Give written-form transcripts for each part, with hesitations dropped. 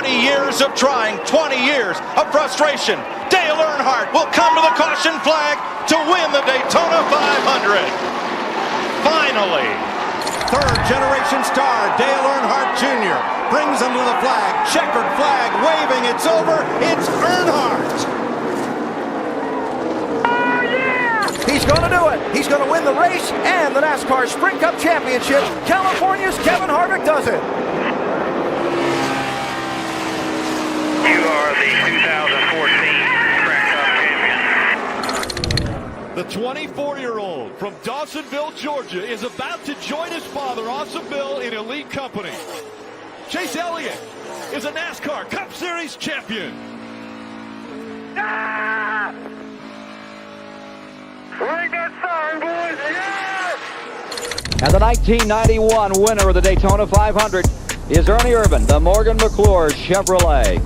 20 years of trying, 20 years of frustration. Dale Earnhardt will come to the caution flag to win the Daytona 500. Finally. Third generation star Dale Earnhardt Jr. brings him to the flag. Checkered flag waving. It's over. It's Earnhardt. He's going to do it. He's going to win the race and the NASCAR Sprint Cup Championship. California's Kevin Harvick does it. You are the 2014 Sprint Cup champion. The 24-year-old from Dawsonville, Georgia, is about to join his father, Awesome Bill, in elite company. Chase Elliott is a NASCAR Cup Series champion. Ah! Ring that sign, boys! Yes! And the 1991 winner of the Daytona 500 is Ernie Irvan, the Morgan McClure Chevrolet.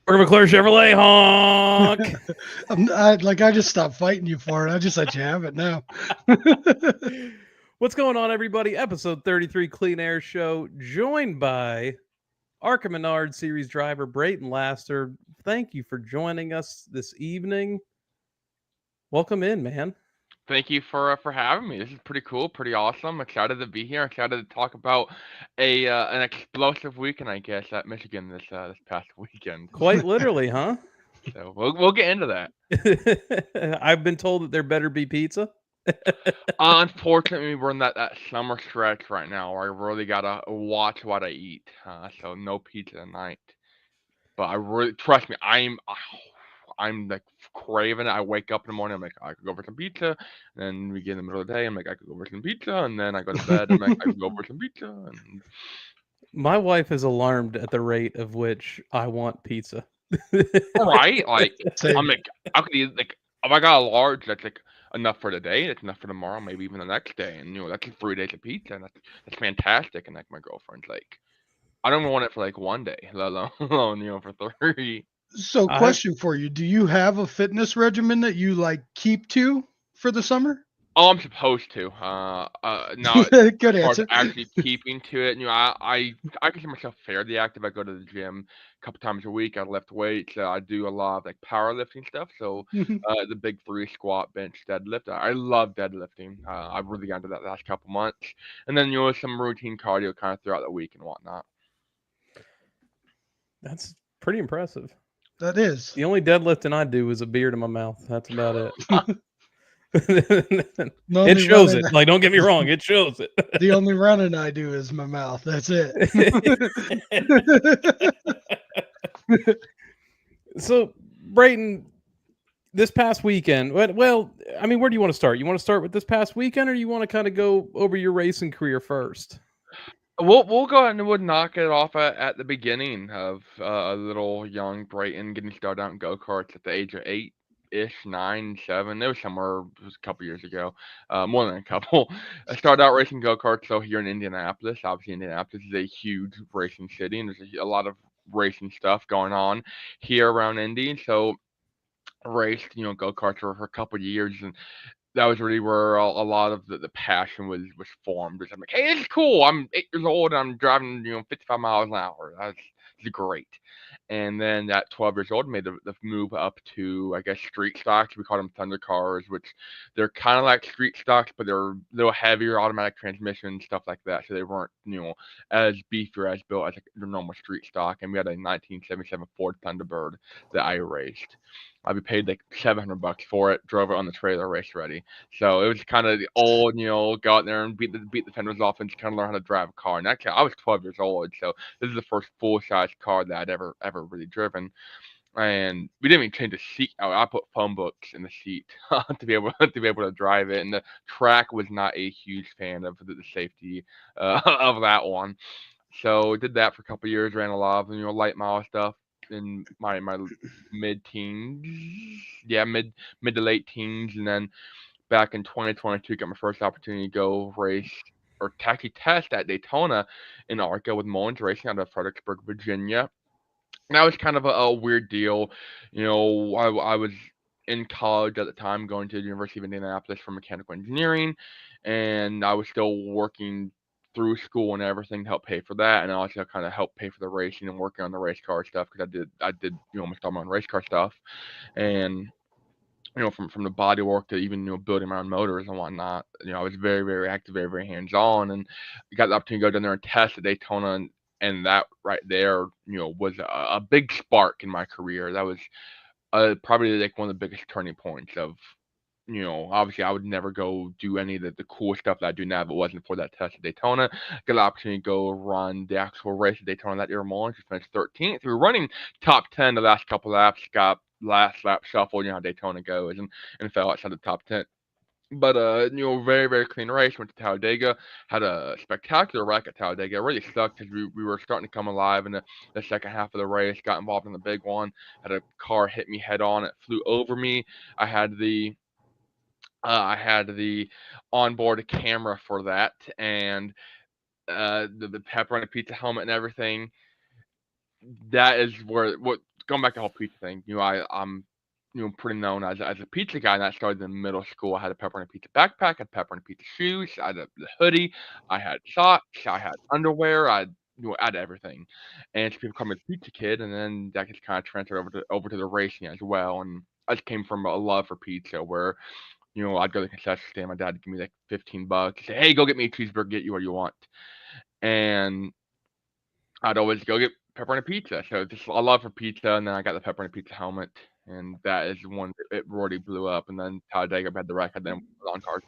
Morgan McClure Chevrolet, honk! I just stopped fighting you for it. I just let you have it now. What's going on, everybody? Episode 33 Clean Air Show, joined by ARCA Menards Series driver Brayton Laster. Thank you for joining us this evening. Welcome in, man. Thank you for having me. This is pretty cool, pretty awesome. Excited to be here. Excited to talk about an explosive weekend, I guess, at Michigan this past weekend. Quite literally, huh? So we'll get into that. I've been told that there better be pizza. Unfortunately, we're in that summer stretch right now where I really gotta watch what I eat. So no pizza tonight. But I really trust me, I'm like craving it. I wake up in the morning, I'm like, I could go for some pizza. And then we get in the middle of the day, I'm like, I could go for some pizza. And then I go to bed, I'm like, I could go for some pizza. And my wife is alarmed at the rate of which I want pizza. right? Like, I'm like, I could eat, like, if I got a large, that's like enough for the day, that's enough for tomorrow, maybe even the next day. And, that's like 3 days of pizza. And that's fantastic. And like, my girlfriend's like, I don't even want it for like 1 day, let alone, for 3. So, question for you: do you have a fitness regimen that you keep to for the summer? Oh, I'm supposed to. No, good answer. Actually keeping to it, I consider myself fairly active. I go to the gym a couple times a week. I lift weights. I do a lot of powerlifting stuff. So the big 3: squat, bench, deadlift. I love deadlifting. I've really gotten to that last couple months, and then some routine cardio kind of throughout the week and whatnot. That's pretty impressive. That is. The only deadlifting I do is a beer to my mouth. That's about it. It shows it. Don't get me wrong. It shows it. The only running I do is my mouth. That's it. So, Brayton, this past weekend, well, I mean, where do you want to start? You want to start with this past weekend, or you want to kind of go over your racing career first? We'll go ahead and we'll knock it off at the beginning of a little young Brayton getting started out in go-karts at the age of 8-ish, 9, 7. It was a couple years ago, more than a couple. I started out racing go-karts here in Indianapolis. Obviously, Indianapolis is a huge racing city, and there's a lot of racing stuff going on here around Indy. So raced, go-karts for a couple of years, and that was really where a lot of the passion was formed. I'm like, hey, this is cool. I'm 8 years old and I'm driving, 55 miles an hour. That's great. And then at 12 years old, made the move up to, I guess, street stocks. We call them Thunder cars, which they're kind of like street stocks, but they're a little heavier, automatic transmission, stuff like that. So they weren't, as beefy or as built as the normal street stock. And we had a 1977 Ford Thunderbird that I raced. We paid like $700 for it, drove it on the trailer, race ready. So it was kind of the old, go out there and beat the fenders off and just kind of learn how to drive a car. And I was 12 years old, so this is the first full-size car that I'd ever really driven. And we didn't even change the seat out. I put phone books in the seat to be able to drive it. And the track was not a huge fan of the safety of that one. So did that for a couple of years. Ran a lot of light mile stuff in my mid-teens, mid to late teens. And then back in 2022, got my first opportunity to go race or taxi test at Daytona in ARCA with Mullins Racing out of Fredericksburg, Virginia. And that was kind of a weird deal. I was in college at the time, going to the University of Indianapolis for mechanical engineering, and I was still working through school and everything to help pay for that, and also kind of help pay for the racing and working on the race car stuff, because I did almost all my own race car stuff, and from the body work to even building my own motors and whatnot. I was very, very active, very, very hands on, and got the opportunity to go down there and test at Daytona, and that right there was a big spark in my career. That was probably like one of the biggest turning points of obviously I would never go do any of the cool stuff that I do now if it wasn't for that test at Daytona. Got the opportunity to go run the actual race at Daytona that year morning. Just finished 13th. We were running top 10 the last couple laps. Got last lap shuffle. How Daytona goes, and fell outside the top 10. But very, very clean race. Went to Talladega, had a spectacular wreck at Talladega. It really sucked because we were starting to come alive in the second half of the race. Got involved in the big one. Had a car hit me head on. It flew over me. I had the onboard camera for that, and the pepperoni pizza helmet and everything. That is what going back to the whole pizza thing. I'm pretty known as a pizza guy, and that started in middle school. I had a pepperoni pizza backpack, I had pepperoni pizza shoes, I had the hoodie, I had socks, I had underwear, I had everything. And so people call me the pizza kid, and then that gets kind of transferred over to the racing as well. And I just came from a love for pizza, where I'd go to the concession stand. My dad would give me like $15, say, "Hey, go get me a cheeseburger, get you what you want," and I'd always go get pepperoni pizza. So just a love for pizza, and then I got the pepperoni pizza helmet, and that is one that it really blew up. And then Talladega had the wreck, and then on car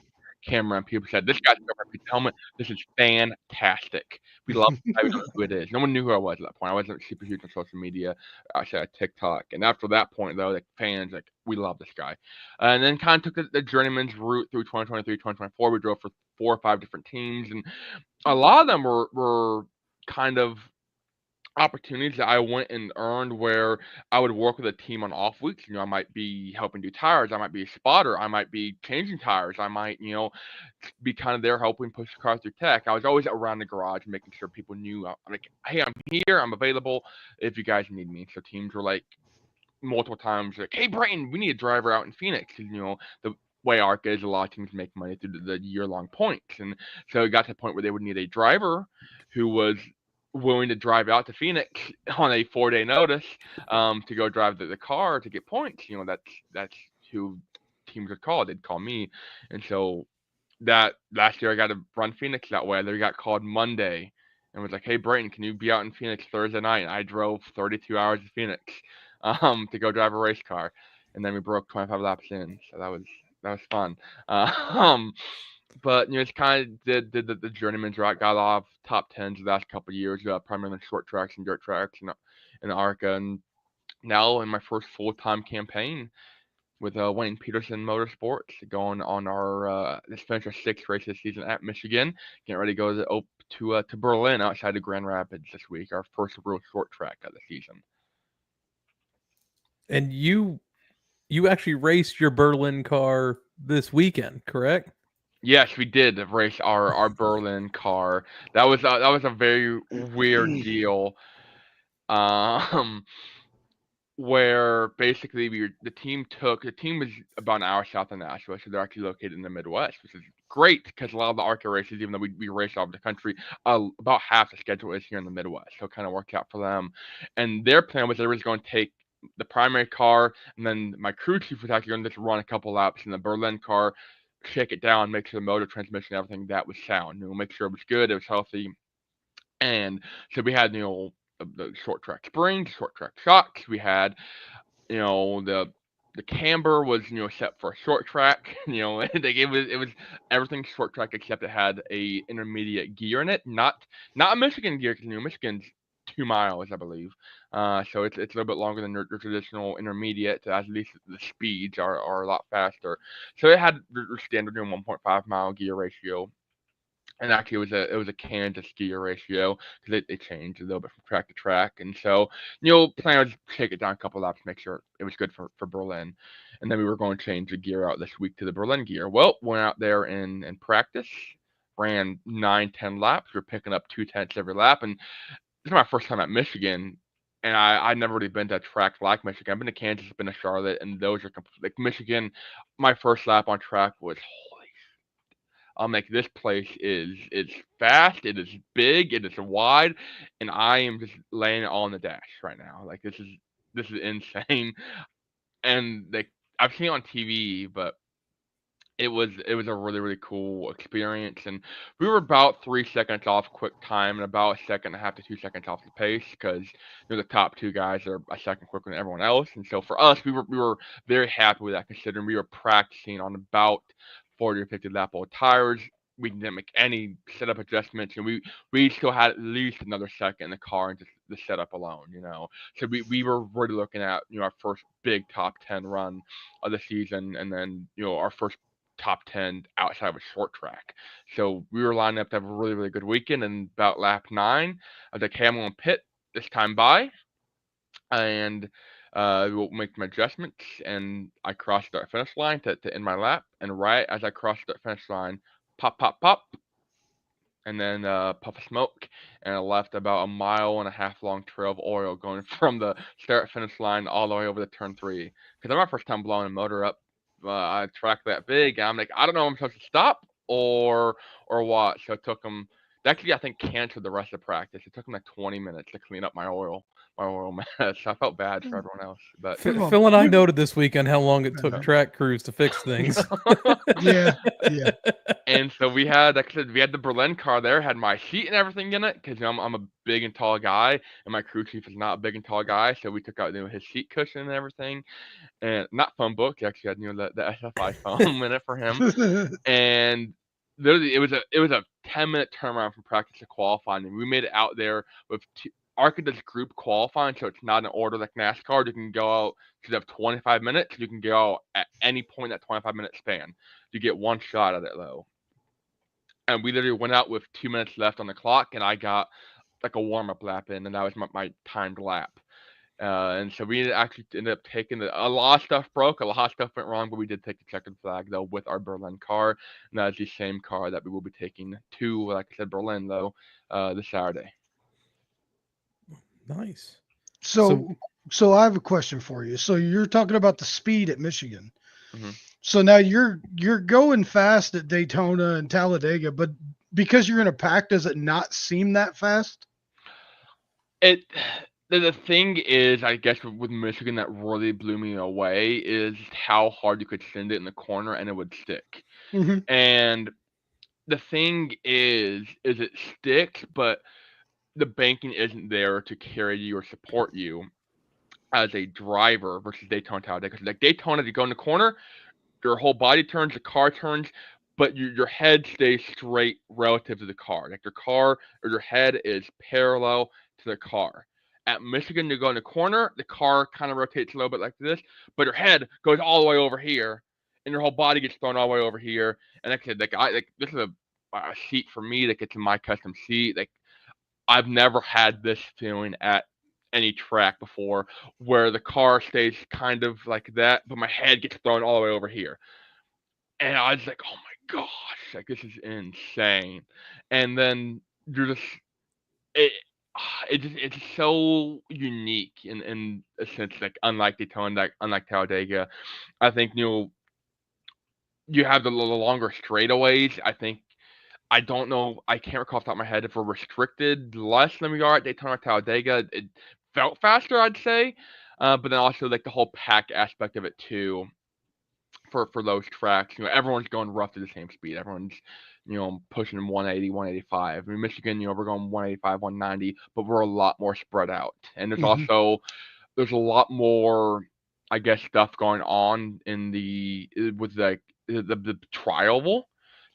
camera, and people said, "This guy's pepperoni pizza helmet. This is fantastic. We love it. I don't know who it is." No one knew who I was at that point. I wasn't super huge on social media. I said TikTok, and after that point, though, like fans, like we love this guy. And then kind of took the journeyman's route through 2023, 2024. We drove for 4 or 5 different teams, and a lot of them were kind of opportunities that I went and earned, where I would work with a team on off weeks. I might be helping do tires, I might be a spotter, I might be changing tires, I might, be kind of there helping push the car through tech. I was always around the garage making sure people knew, like, hey, I'm here, I'm available if you guys need me. So teams were like multiple times like, "Hey, Brayton, we need a driver out in Phoenix." The way ARCA is, a lot of teams make money through the year-long points. And so it got to the point where they would need a driver who was willing to drive out to Phoenix on a 4-day notice to go drive the car to get points. That's who teams would call. They'd call me. And so that last year I got to run Phoenix that way. They got called Monday and was like, "Hey, Brayton, can you be out in Phoenix Thursday night?" And I drove 32 hours to Phoenix to go drive a race car, and then we broke 25 laps in. So that was fun. But it's kind of did the journeyman's route, got off top 10s the last couple of years, primarily on short tracks and dirt tracks in ARCA, and now in my first full-time campaign with Wayne Peterson Motorsports, going on our let's finish our 6th race this season at Michigan, getting ready to go to Berlin outside of Grand Rapids this week, our first real short track of the season. And you actually raced your Berlin car this weekend, correct? Yes, we did race our Berlin car. That was a very weird deal, where basically the team was about an hour south of Nashville, so they're actually located in the Midwest, which is great because a lot of the ARCA races, even though we race all over the country, about half the schedule is here in the Midwest, so it kind of worked out for them. And their plan was they were just going to take the primary car, and then my crew chief was actually going to just run a couple laps in the Berlin car, shake it down, make sure the motor, transmission, everything that was sound, make sure it was good, it was healthy. And so we had the short track springs, short track shocks. We had the camber was set for a short track. It was everything short track, except it had a intermediate gear in it, not a Michigan gear, because Michigan's 2 miles, I believe. So it's a little bit longer than your traditional intermediate. At least the speeds are a lot faster. So it had the standard 1.5 mile gear ratio. And actually, it was a Kansas gear ratio, because they changed a little bit from track to track. And so, plan was to take it down a couple laps, make sure it was good for Berlin. And then we were going to change the gear out this week to the Berlin gear. Well, went out there in practice, ran 9-10 laps. We were picking up 2/10 every lap. And this is my first time at Michigan. And I've never really been to a track like Michigan. I've been to Kansas, been to Charlotte, and those are like Michigan. My first lap on track was holy. I'm like, this place is it's fast, it is big, it is wide, and I am just laying it all on the dash right now. Like this is insane. And like I've seen it on TV, but it was a really really cool experience, and we were about 3 seconds off quick time and about a second and a half to 2 seconds off the pace because the top two guys are a second quicker than everyone else, and so for us we were very happy with that considering we were practicing on about 40 or 50 lap old tires. We didn't make any setup adjustments, and we still had at least another second in the car and just the setup alone. So we were really looking at our first big top 10 run of the season, and then our first top 10 outside of a short track. So we were lining up to have a really, really good weekend. And about lap 9, I was like, hey, I'm going to pit this time by and we'll make some adjustments. And I crossed the finish line to end my lap. And right as I crossed the finish line, pop, pop, pop, and then puff of smoke, and I left about a 1.5 mile long trail of oil going from the start finish line all the way over to turn 3. Because I'm my first time blowing a motor up a track that big, and I'm like, I don't know if I'm supposed to stop or what. So it took them. They actually, I think, canceled the rest of the practice. It took them like 20 minutes to clean up my oil mess. I felt bad for everyone else, but Phil and I noted this weekend how long it took track crews to fix things. Yeah. And so we had, like I said, we had the Berlin car there, had my seat and everything in it, because I'm a big and tall guy, and my crew chief is not a big and tall guy, so we took out his seat cushion and everything, and not phone book. He actually had the SFI phone in it for him, and literally it was a 10-minute turnaround from practice to qualifying, and we made it out there with ARCA does group qualifying, so it's not an order like NASCAR. You can go out, you have 25 minutes. You can go out at any point in that 25-minute span. You get one shot at it, though. And we literally went out with 2 minutes left on the clock, and I got like a warm-up lap in, and that was my timed lap. And so we actually ended up taking a lot of stuff broke, a lot of stuff went wrong, but we did take the checkered flag though with our Berlin car, and that is the same car that we will be taking to, like I said, Berlin though, this Saturday. Nice. So I have a question for you. So you're talking about the speed at Michigan. Mm-hmm. So now you're going fast at Daytona and Talladega, but because you're in a pack, does it not seem that fast? The thing is, I guess with Michigan that really blew me away is how hard you could send it in the corner and it would stick. Mm-hmm. And the thing is it sticks, but the banking isn't there to carry you or support you as a driver versus Daytona Talladega. Because like Daytona, you go in the corner, your whole body turns, the car turns, but your head stays straight relative to the car. Like your car or your head is parallel to the car. At Michigan, you go in the corner, the car kind of rotates a little bit like this, but your head goes all the way over here, and your whole body gets thrown all the way over here. And like I said, this is a seat for me that gets in my custom seat. Like I've never had this feeling at any track before, where the car stays kind of like that, but my head gets thrown all the way over here. And I was like, oh my gosh, like this is insane. And then you're just it's so unique in a sense, like unlike Daytona, like unlike Talladega. I think you have the longer straightaways. I don't know. I can't recall off the top of my head if we're restricted less than we are at Daytona or Talladega. It felt faster, I'd say, but then also like the whole pack aspect of it too. For those tracks, everyone's going roughly the same speed. Everyone's pushing 180, 185. I mean, Michigan, we're going 185, 190, but we're a lot more spread out. And there's also there's a lot more, I guess, stuff going on with the trial.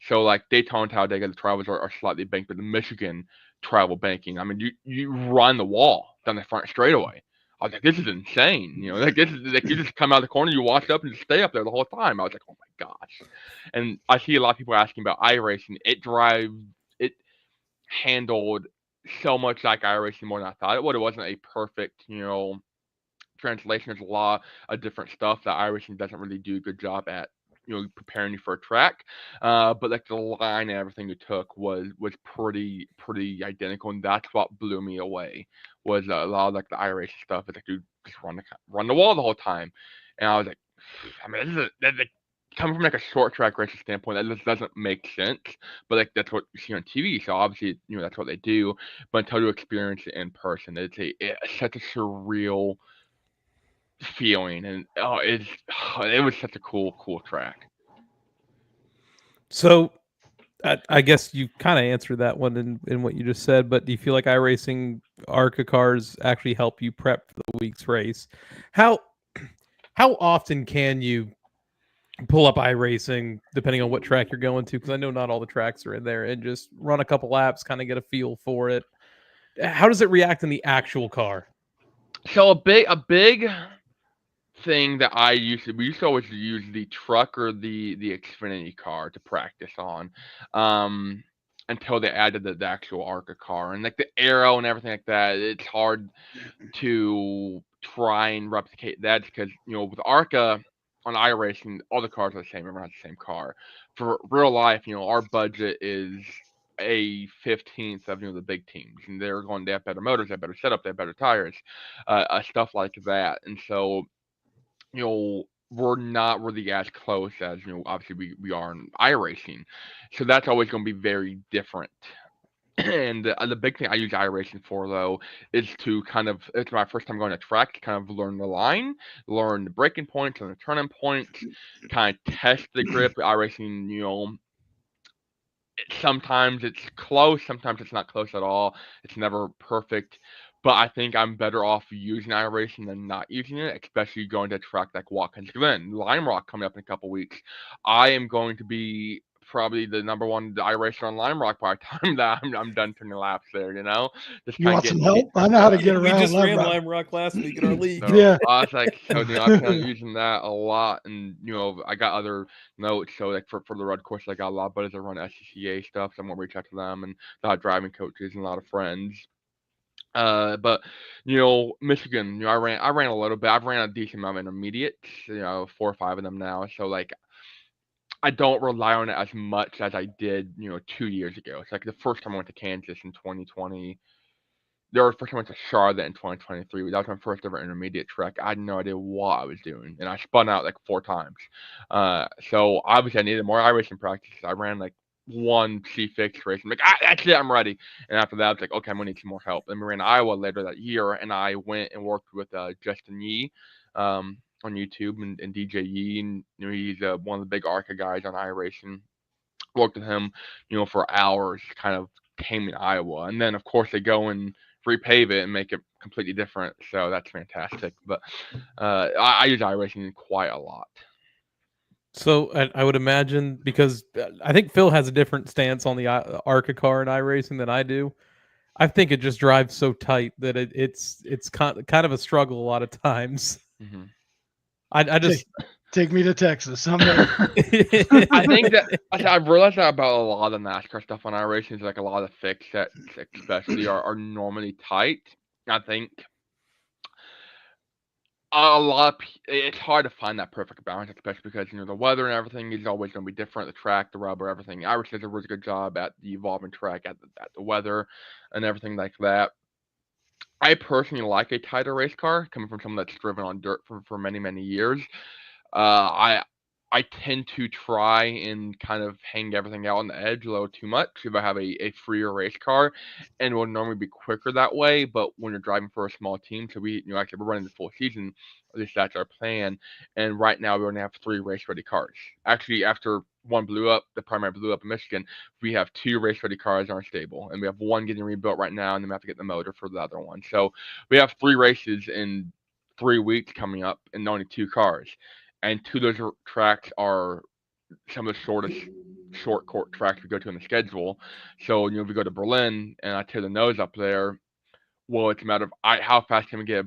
So like Daytona, Talladega, the trials are slightly banked, but the Michigan travel banking, I mean, you run the wall down the front straightaway. I was like, this is insane. Like this is like you just come out of the corner, you walk up and just stay up there the whole time. I was like, oh my gosh. And I see a lot of people asking about iRacing. It handled so much like iRacing more than I thought it would. It wasn't a perfect, translation. There's a lot of different stuff that iRacing doesn't really do a good job at preparing you for a track. But like the line and everything you took was pretty identical, and that's what blew me away. Was a lot of like the iRacing stuff. It's like you just run the wall the whole time, and I was like, I mean, coming from like a short track racing standpoint, that just doesn't make sense. But like that's what you see on TV, so obviously that's what they do. But until you experience it in person, it's such a surreal feeling, and it was such a cool track. So I guess you kind of answered that one in what you just said, but do you feel like iRacing ARCA cars actually help you prep for the week's race? How often can you pull up iRacing depending on what track you're going to? Because I know not all the tracks are in there, and just run a couple laps, kind of get a feel for it. How does it react in the actual car? So a big thing that we used to always use the truck or the Xfinity car to practice on, until they added the actual ARCA car, and like the aero and everything like that. It's hard to try and replicate that because with ARCA on iRacing, all the cars are the same. Everyone has the same car. For real life, our budget is a 15th of the big teams, and they have better motors, they have better setup, they have better tires, stuff like that. And so we're not really as close as obviously we are in iRacing, so that's always going to be very different. And the big thing I use iRacing for, though, is it's my first time going to track to kind of learn the line, learn the braking points and the turning points, kind of test the grip. iRacing, sometimes it's close, sometimes it's not close at all. It's never perfect. But I think I'm better off using iRacing than not using it, especially going to a track like Watkins Glen, Lime Rock coming up in a couple weeks. I am going to be probably the number one iRacer on Lime Rock by the time that I'm done turning laps there. Just You kind of want some getting help? I know how to get We around just ran Lime Rock. Lime Rock last week in our league. So Yeah. I was like, so I plan on using that a lot, and I got other notes. So like for the road course, I got a lot of buddies that run SCCA stuff, so I'm gonna reach out to them, and a lot of driving coaches and a lot of friends. But Michigan, I ran a little bit. I've ran a decent amount of intermediates, 4 or 5 of them now. So like I don't rely on it as much as I did, 2 years ago. It's like the first time I went to Kansas in 2020. The first time I went to Charlotte in 2023. That was my first ever intermediate track. I had no idea what I was doing, and I spun out like 4 times. So obviously I needed more iRacing practice. I ran like one C6 race. I'm like, that's it, I'm ready. And after that, I was like, okay, I'm gonna need some more help. And we ran Iowa later that year, and I went and worked with Justin Yee on YouTube and DJ Yee, and he's one of the big ARCA guys on iRacing. Worked with him, for hours, kind of taming Iowa, and then of course they go and repave it and make it completely different. So that's fantastic. But I use iRacing quite a lot. So I would imagine, because I think Phil has a different stance on the ARCA car and iRacing than I do. I think it just drives so tight that it's kind of a struggle a lot of times. Mm-hmm. I just take me to Texas someday. I think that I've realized that about a lot of the NASCAR stuff on iRacing. Is like a lot of the fix sets, especially, are normally tight. I think it's hard to find that perfect balance, especially because the weather and everything is always going to be different. The track, the rubber, everything. iRacing does a really good job at the evolving track, at the weather, and everything like that. I personally like a tighter race car, coming from someone that's driven on dirt for many years. I tend to try and kind of hang everything out on the edge a little too much if I have a freer race car, and will normally be quicker that way. But when you're driving for a small team, so actually we're running the full season, at least that's our plan. And right now we only have 3 race ready cars. Actually, after one blew up, the primary blew up in Michigan, we have 2 race ready cars in our stable, and we have one getting rebuilt right now, and then we have to get the motor for the other one. So we have 3 races in 3 weeks coming up, and only 2 cars. And 2 of those tracks are some of the shortest short court tracks we go to in the schedule. So if we go to Berlin and I tear the nose up there, well, it's a matter of how fast can we get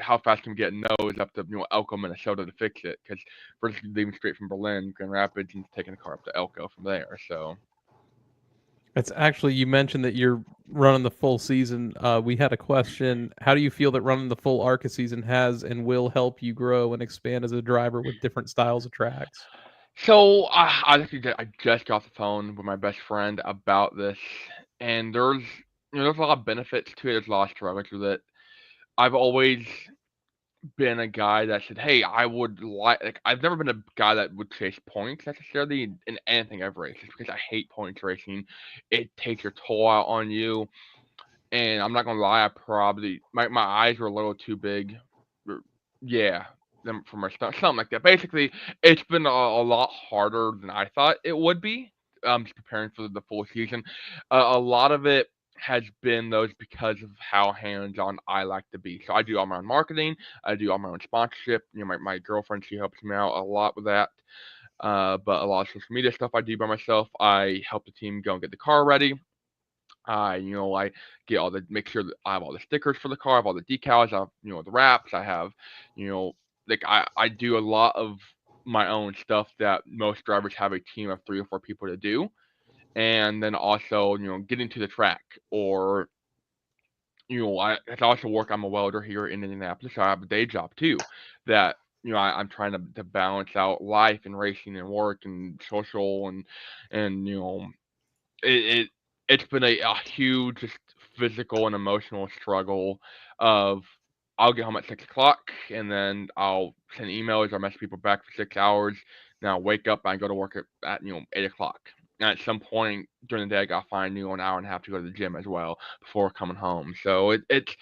how fast can we get nose up to Elko, Minnesota to fix it? Because we're just leaving straight from Berlin, Grand Rapids, and taking the car up to Elko from there. So it's actually, you mentioned that you're running the full season. We had a question. How do you feel that running the full ARCA season has and will help you grow and expand as a driver with different styles of tracks? So I just got off the phone with my best friend about this, and there's a lot of benefits to it. There's a lot of struggles with it. I've always been a guy that said, "Hey, I would like." I've never been a guy that would chase points necessarily in anything I've raced, just because I hate points racing. It takes your toll out on you, and I'm not gonna lie, I probably my eyes were a little too big. Yeah, them for my stuff, something like that. Basically, it's been a lot harder than I thought it would be. Just preparing for the full season. A lot of it has been those because of how hands-on I like to be. So I do all my own marketing. I do all my own sponsorship. My girlfriend, she helps me out a lot with that. But a lot of social media stuff I do by myself. I help the team go and get the car ready. I get make sure that I have all the stickers for the car, I have all the decals, I have, the wraps, I have, you know, I do a lot of my own stuff that most drivers have a team of 3 or 4 people to do. And then also, getting to the track or, I also work, I'm a welder here in Indianapolis, so I have a day job too that, I'm trying to balance out life and racing and work and social and, it, it it's been a huge just physical and emotional struggle of I'll get home at 6 o'clock and then I'll send emails or message people back for 6 hours. Then I'll wake up and I go to work at 8 o'clock. And at some point during the day I gotta find an hour and a half to go to the gym as well before coming home. So it's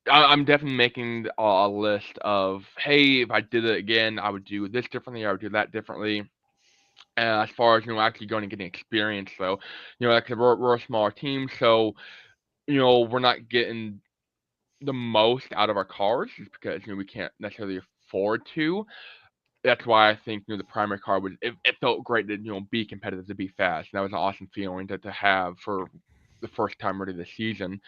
I'm definitely making a list of, hey, if I did it again, I would do this differently, I would do that differently. As far as actually going and getting experience, so like we're a smaller team, so we're not getting the most out of our cars just because we can't necessarily afford to. That's why I think the primary car it felt great to be competitive, to be fast. And that was an awesome feeling to have for the first time really this season.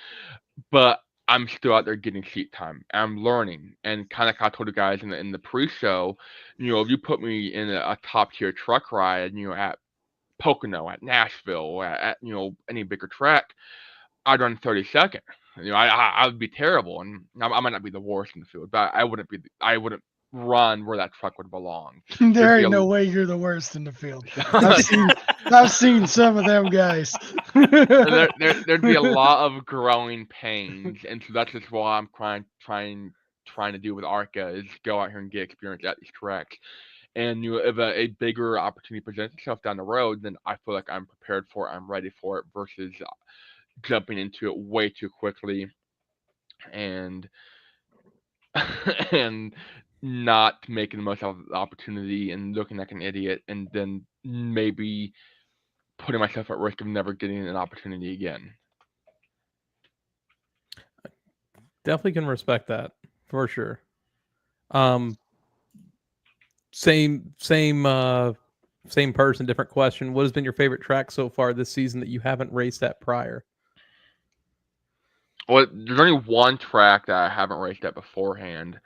But I'm still out there getting seat time. I'm learning, and kind of like I told you guys in the pre-show, if you put me in a top tier truck ride, at Pocono, at Nashville, at any bigger track, I'd run 32nd. I would be terrible, and I might not be the worst in the field, but I wouldn't run where that truck would belong. There ain't no way you're the worst in the field. I've seen some of them guys. There'd be a lot of growing pains, and so that's just what I'm trying to do with ARCA is go out here and get experience at these tracks. And if a bigger opportunity presents itself down the road, then I feel like I'm prepared for it, I'm ready for it, versus jumping into it way too quickly and and not making the most out of the opportunity and looking like an idiot, and then maybe putting myself at risk of never getting an opportunity again. Definitely can respect that for sure. Same person, different question. What has been your favorite track so far this season that you haven't raced at prior? Well, there's only one track that I haven't raced at beforehand.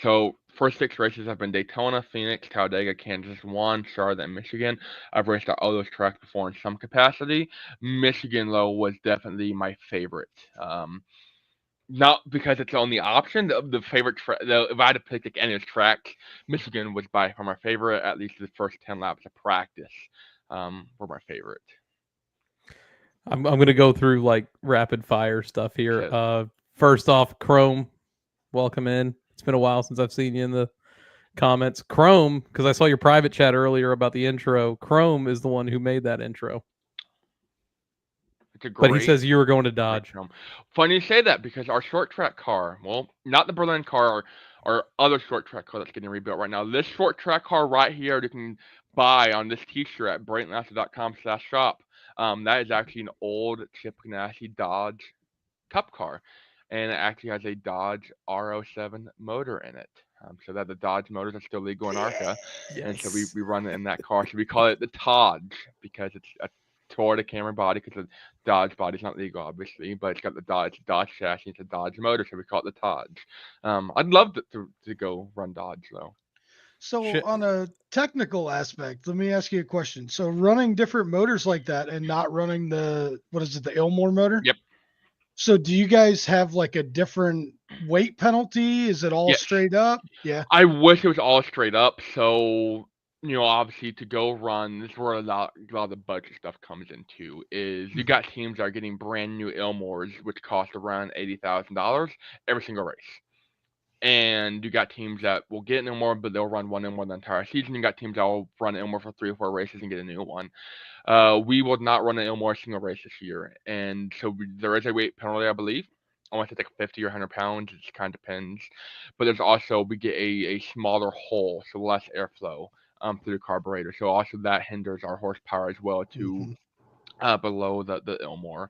So first 6 races have been Daytona, Phoenix, Talladega, Kansas 1, Charlotte, and Michigan. I've raced at all those tracks before in some capacity. Michigan, though, was definitely my favorite. Not because it's the only option. The favorite if I had to pick like, any of those tracks, Michigan was by far my favorite. At least the first 10 laps of practice were my favorite. I'm going to go through like rapid fire stuff here. Okay. First off, Chrome, welcome in. It's been a while since I've seen you in the comments. Chrome, because I saw your private chat earlier about the intro. Chrome is the one who made that intro. But he says you were going to Dodge. Funny you say that, because our short track car, well, not the Berlin car, our other short track car that's getting rebuilt right now. This short track car right here you can buy on this t-shirt at BraytonLaster.com/shop. That is actually an old Chip Ganassi Dodge Cup car, and it actually has a Dodge R07 motor in it. So that the Dodge motors are still legal in ARCA, and so we run it in that car. So we call it the Dodge because it's a Toyota Camry body, because the Dodge body's not legal, obviously, but it's got the Dodge chassis, it's a Dodge motor, so we call it the Dodge. I'd love to go run Dodge, though. So on a technical aspect, let me ask you a question. So running different motors like that and not running the Ilmore motor? Yep. So do you guys have like a different weight penalty? Is it all Yes. straight up? Yeah. I wish it was all straight up. So, obviously to go run, this is where a lot of the budget stuff comes into, is you got teams that are getting brand new Ilmores, which cost around $80,000 every single race. And you got teams that will get an Ilmore, but they'll run one Ilmore the entire season. You got teams that will run Ilmore for 3 or 4 races and get a new one. We will not run an Ilmore single race this year, and so there is a weight penalty, I believe. I want to take 50 or 100 pounds. It just kind of depends. But there's also we get a smaller hole, so less airflow through the carburetor. So also that hinders our horsepower as well to below the Ilmore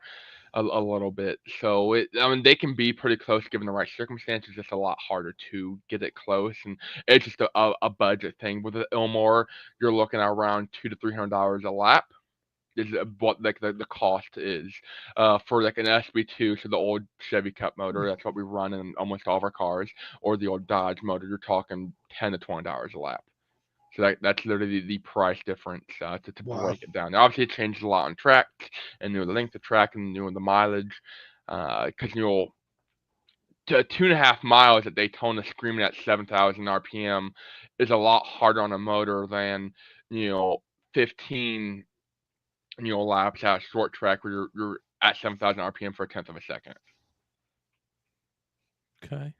a little bit. So they can be pretty close given the right circumstances. It's a lot harder to get it close, and it's just a budget thing. With the Ilmore, you're looking at around $200 to $300 a lap is what like the cost is for like an SB2, so the old Chevy Cup motor. That's what we run in almost all of our cars, or the old Dodge motor. You're talking $10 to $20 a lap. So that's literally the price difference to break it down. Now, obviously, it changes a lot on track, and the length of track, and the mileage, because 2.5 miles at Daytona screaming at 7,000 RPM is a lot harder on a motor than 15 laps at a short track where you're at 7,000 RPM for a tenth of a second. Okay.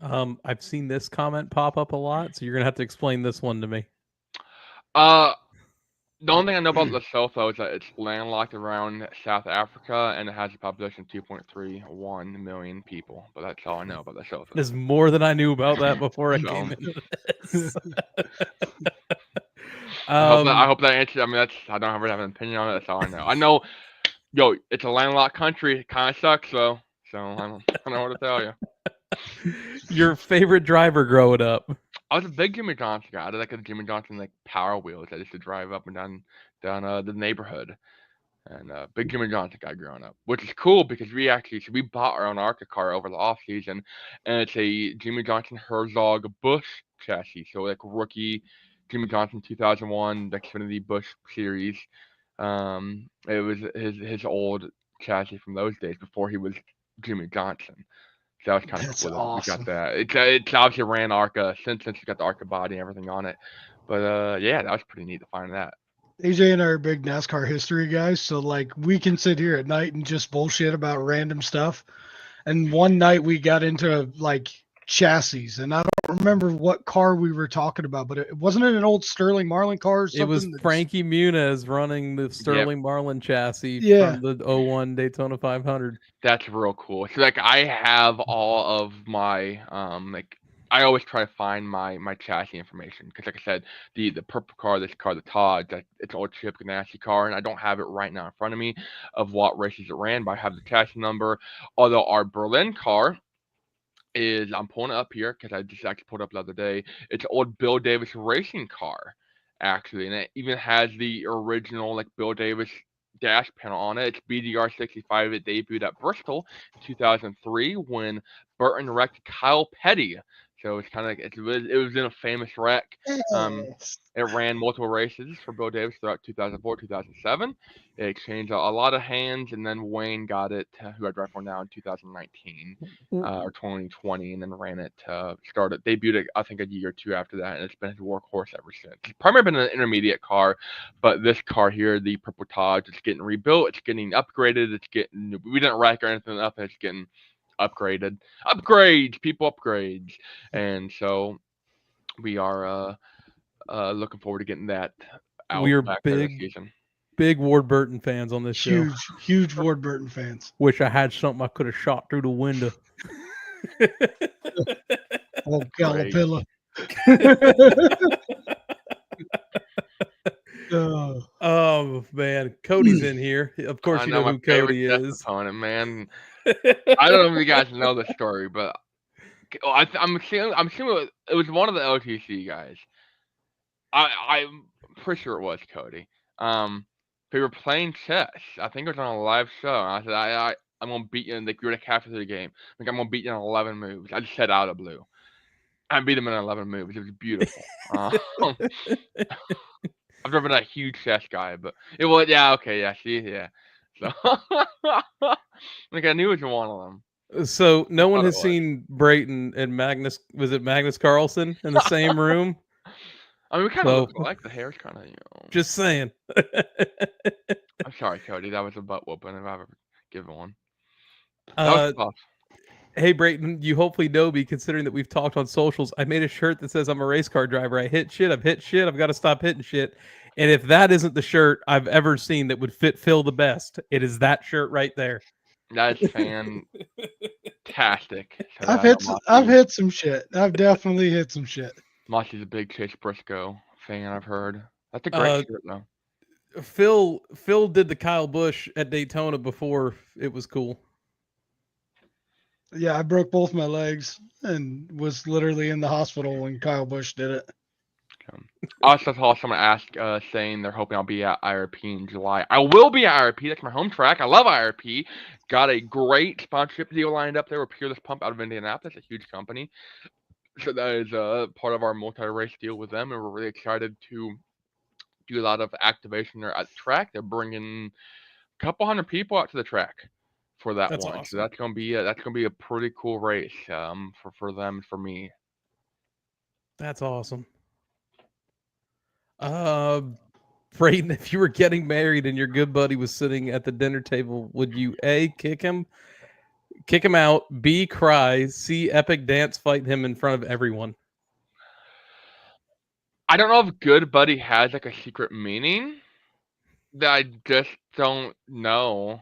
I've seen this comment pop up a lot, so you're gonna have to explain this one to me. The only thing I know about Lesotho is that it's landlocked around South Africa and it has a population of 2.31 million people. But that's all I know about Lesotho. There's more than I knew about that before I came into this. I hope that answers. I mean, I don't have an opinion on it. That's all I know. I know, it's a landlocked country. It kind of sucks though. So I don't know what to tell you. Your favorite driver growing up? I was a big Jimmy Johnson guy. I did like a Jimmy Johnson like Power Wheels. I used to drive up and down the neighborhood, and big Jimmy Johnson guy growing up, which is cool because we bought our own ARCA car over the off season, and it's a Jimmy Johnson Herzog Busch chassis. So like rookie Jimmy Johnson 2001 Xfinity Busch Series. It was his old chassis from those days before he was Jimmy Johnson. So that was kind of That's cool that awesome. we got that. It's obviously ran ARCA since it's got the ARCA body and everything on it. But yeah, that was pretty neat to find that. AJ and I are big NASCAR history guys, so like we can sit here at night and just bullshit about random stuff. And one night we got into like chassis, and I don't remember what car we were talking about, but it wasn't an old Sterling Marlin car or something. It was Frankie Muniz running the Sterling Marlin chassis from the 01 Daytona 500. That's real cool. So like I have all of my I always try to find my chassis information because, like I said, the purple car, this car, the Todd, it's an old Chip Ganassi car, and I don't have it right now in front of me of what races it ran, but I have the chassis number. Although our Berlin car I'm pulling it up here because I just actually pulled it up the other day. It's an old Bill Davis racing car, actually, and it even has the original like Bill Davis dash panel on it. It's BDR 65. It debuted at Bristol in 2003 when Burton wrecked Kyle Petty. So it's kind of like it was in a famous wreck. It ran multiple races for Bill Davis throughout 2004, 2007. It exchanged a lot of hands, and then Wayne got it, who I drive for now, in 2019 or 2020, and then ran it. Debuted I think a year or two after that, and it's been his workhorse ever since. It's primarily been an intermediate car, but this car here, the Purple Taj, it's getting rebuilt, it's getting upgraded, we didn't rack or anything up, it's getting upgraded. People upgrades. And so we are looking forward to getting that out. We are back this season. Big Ward Burton fans on this show. Huge Ward Burton fans. Wish I had something I could have shot through the window. Oh, Calipilla. Oh man, Cody's in here. Of course, you know who Cody is. Opponent, man. I don't know if you guys know the story, but I'm assuming it was one of the OTC guys. I'm pretty sure it was Cody. We were playing chess. I think it was on a live show. And I said, I'm gonna beat you in you're like halfway through the game. Like I'm gonna beat you in 11 moves. I just said out of blue. I beat him in 11 moves. It was beautiful. I've never been a huge chess guy, but it was okay. Yeah, see, yeah. So, like I knew it was one of them. So no one thought it has was. seen Brayton and Magnus. Was it Magnus Carlsen in the same room? I mean, we kind of So look alike. The hair's kind of, just saying. I'm sorry, Cody. That was a butt whooping if I've ever given one. That was tough. Hey Brayton, you hopefully know me, considering that we've talked on socials. I made a shirt that says I'm a race car driver. I hit shit. I've hit shit. I've got to stop hitting shit. And if that isn't the shirt I've ever seen that would fit Phil the best, it is that shirt right there. That's fantastic. I've hit some shit. I've definitely hit some shit. Mossy's a big Chase Briscoe fan, I've heard. That's a great shirt, though. Phil did the Kyle Busch at Daytona before it was cool. Yeah, I broke both my legs and was literally in the hospital when Kyle Busch did it. I also saw someone ask, saying they're hoping I'll be at IRP in July. I will be at IRP. That's my home track. I love IRP. Got a great sponsorship deal lined up there with Peerless Pump out of Indianapolis, a huge company. So that is part of our multi-race deal with them, and we're really excited to do a lot of activation there at the track. They're bringing a couple hundred people out to the track for that That's one. awesome. So that's gonna be a pretty cool race for them and for me. That's awesome. Brayton, if you were getting married and your good buddy was sitting at the dinner table, would you A, kick him out, B, cry, C, epic dance fight him in front of everyone? I don't know if good buddy has like a secret meaning that I just don't know.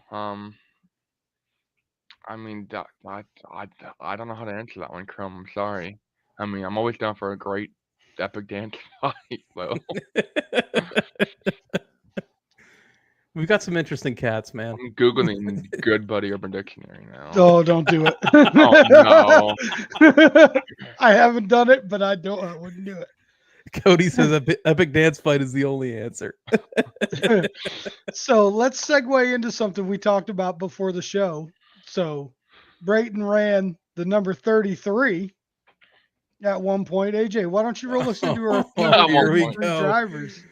I mean, I don't know how to answer that one, Crum. I'm sorry. I mean, I'm always down for a great epic dance fight, though. We've got some interesting cats, man. I'm Googling Good Buddy Urban Dictionary now. Oh, don't do it. Oh, no. I haven't done it, but I wouldn't do it. Cody says epic dance fight is the only answer. So let's segue into something we talked about before the show. So Brayton ran the number 33 at one point. AJ, why don't you roll us into our Here we 33 go. drivers?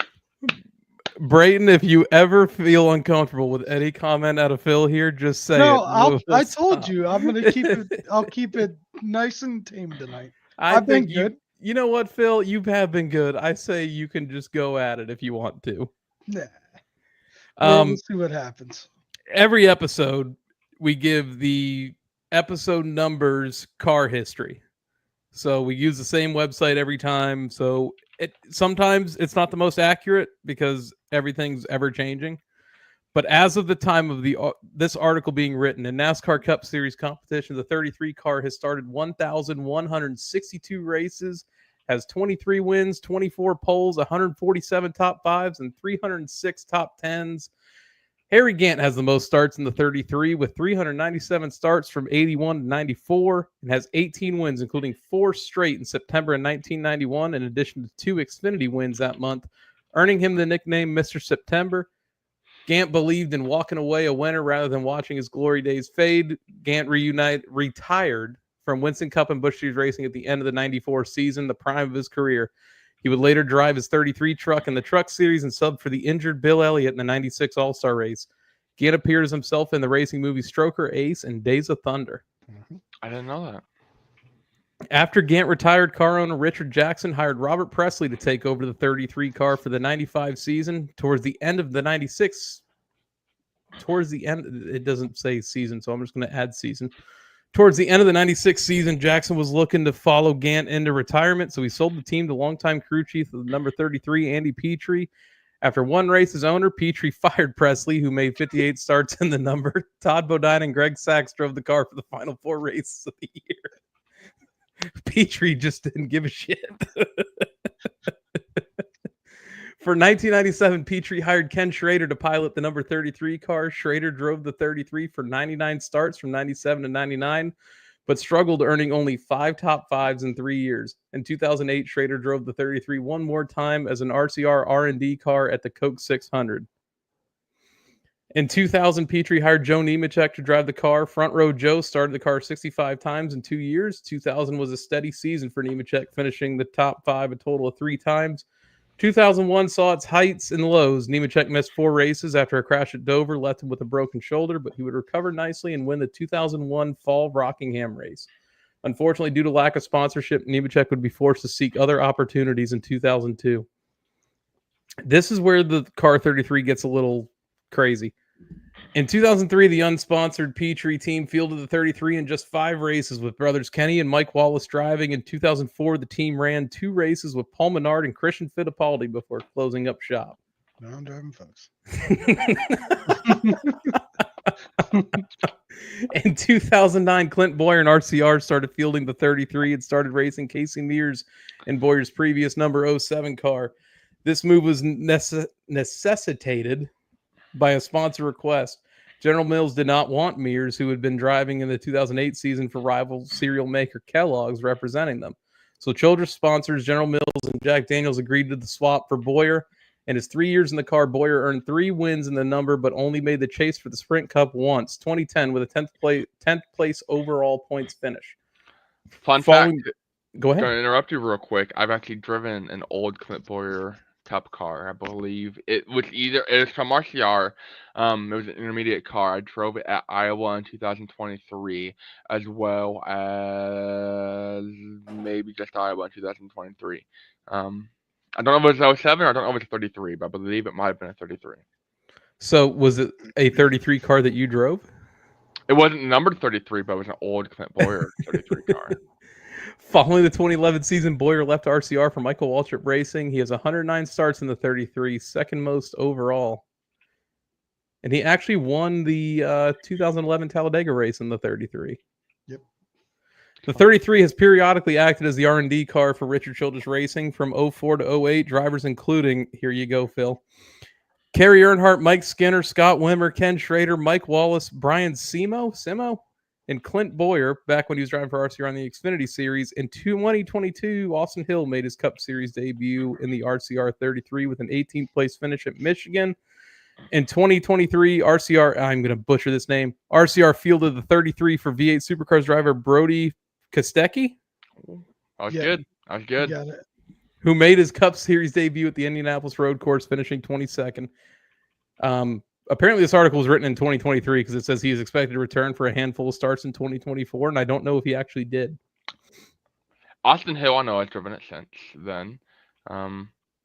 Brayton, if you ever feel uncomfortable with any comment out of Phil here, just say No, it. I told you I'm gonna keep it. I'll keep it nice and tame tonight. I've been good. You know what, Phil? You have been good. I say you can just go at it if you want to. Nah. We'll see what happens. Every episode, we give the episode numbers car history. So we use the same website every time. So sometimes it's not the most accurate because everything's ever changing. But as of the time of this article being written, in NASCAR Cup Series competition, the 33 car has started 1,162 races, has 23 wins, 24 poles, 147 top fives, and 306 top tens. Harry Gant has the most starts in the 33 with 397 starts from 81 to 94 and has 18 wins, including 4 straight in September in 1991, in addition to 2 Xfinity wins that month, earning him the nickname Mr. September. Gant believed in walking away a winner rather than watching his glory days fade. Gant retired from Winston Cup and Busch Series racing at the end of the 94 season, the prime of his career. He would later drive his 33 truck in the Truck Series and sub for the injured Bill Elliott in the 96 All-Star race. Gant appears himself in the racing movie Stroker, Ace, and Days of Thunder. I didn't know that. After Gant retired, car owner Richard Jackson hired Robert Presley to take over the 33 car for the 95 season. Towards the end of the 96, it doesn't say season, so I'm just going to add season. Towards the end of the 96 season, Jackson was looking to follow Gant into retirement, so he sold the team to longtime crew chief of the number 33, Andy Petrie. After one race as owner, Petrie fired Presley, who made 58 starts in the number. Todd Bodine and Greg Sachs drove the car for the final 4 races of the year. Petrie just didn't give a shit. For 1997, Petrie hired Ken Schrader to pilot the number 33 car. Schrader drove the 33 for 99 starts from 97 to 99, but struggled, earning only 5 top fives in 3 years. In 2008, Schrader drove the 33 one more time as an RCR R&D car at the Coke 600. In 2000, Petrie hired Joe Nemechek to drive the car. Front row Joe started the car 65 times in 2 years. 2000 was a steady season for Nemechek, finishing the top 5 a total of 3 times. 2001 saw its heights and lows. Nemechek missed 4 races after a crash at Dover left him with a broken shoulder, but he would recover nicely and win the 2001 Fall Rockingham race. Unfortunately, due to lack of sponsorship, Nemechek would be forced to seek other opportunities in 2002. This is where the car 33 gets a little crazy. In 2003, the unsponsored Petrie team fielded the 33 in just 5 races with brothers Kenny and Mike Wallace driving. In 2004, the team ran 2 races with Paul Menard and Christian Fittipaldi before closing up shop. Now I'm driving folks. In 2009, Clint Boyer and RCR started fielding the 33 and started racing Casey Mears in Boyer's previous number 07 car. This move was necessitated by a sponsor request. General Mills did not want Mears, who had been driving in the 2008 season for rival cereal maker Kellogg's, representing them. So Childress sponsors General Mills and Jack Daniels agreed to the swap for Boyer. In his 3 years in the car, Boyer earned 3 wins in the number, but only made the chase for the Sprint Cup once, 2010, with a 10th place overall points finish. Fun fact. Go ahead. I'm going to interrupt you real quick. I've actually driven an old Clint Boyer Cup car. I believe it was from RCR. It was an intermediate car. I drove it at Iowa in 2023, as well as maybe just Iowa in 2023. I don't know if it was 07 or I don't know if it was 33, but I believe it might have been a 33. So was it a 33 car that you drove? It wasn't numbered 33, but it was an old Clint Boyer 33 car. Following the 2011 season, Boyer left RCR for Michael Waltrip Racing. He has 109 starts in the 33, second most overall. And he actually won the 2011 Talladega race in the 33. Yep. The 33 has periodically acted as the R&D car for Richard Childress Racing from 04 to 08, drivers including, here you go, Phil, Kerry Earnhardt, Mike Skinner, Scott Wimmer, Ken Schrader, Mike Wallace, Brian Simo, and Clint Boyer, back when he was driving for RCR on the Xfinity Series. In 2022, Austin Hill made his Cup Series debut in the RCR 33 with an 18th place finish at Michigan. In 2023, RCR, I'm going to butcher this name, RCR fielded the 33 for V8 Supercars driver Brody Kostecki. That was good. That was good. Got it. Who made his Cup Series debut at the Indianapolis Road Course, finishing 22nd. Apparently, this article was written in 2023 because it says he is expected to return for a handful of starts in 2024, and I don't know if he actually did. Austin Hill, I know I've driven it since then.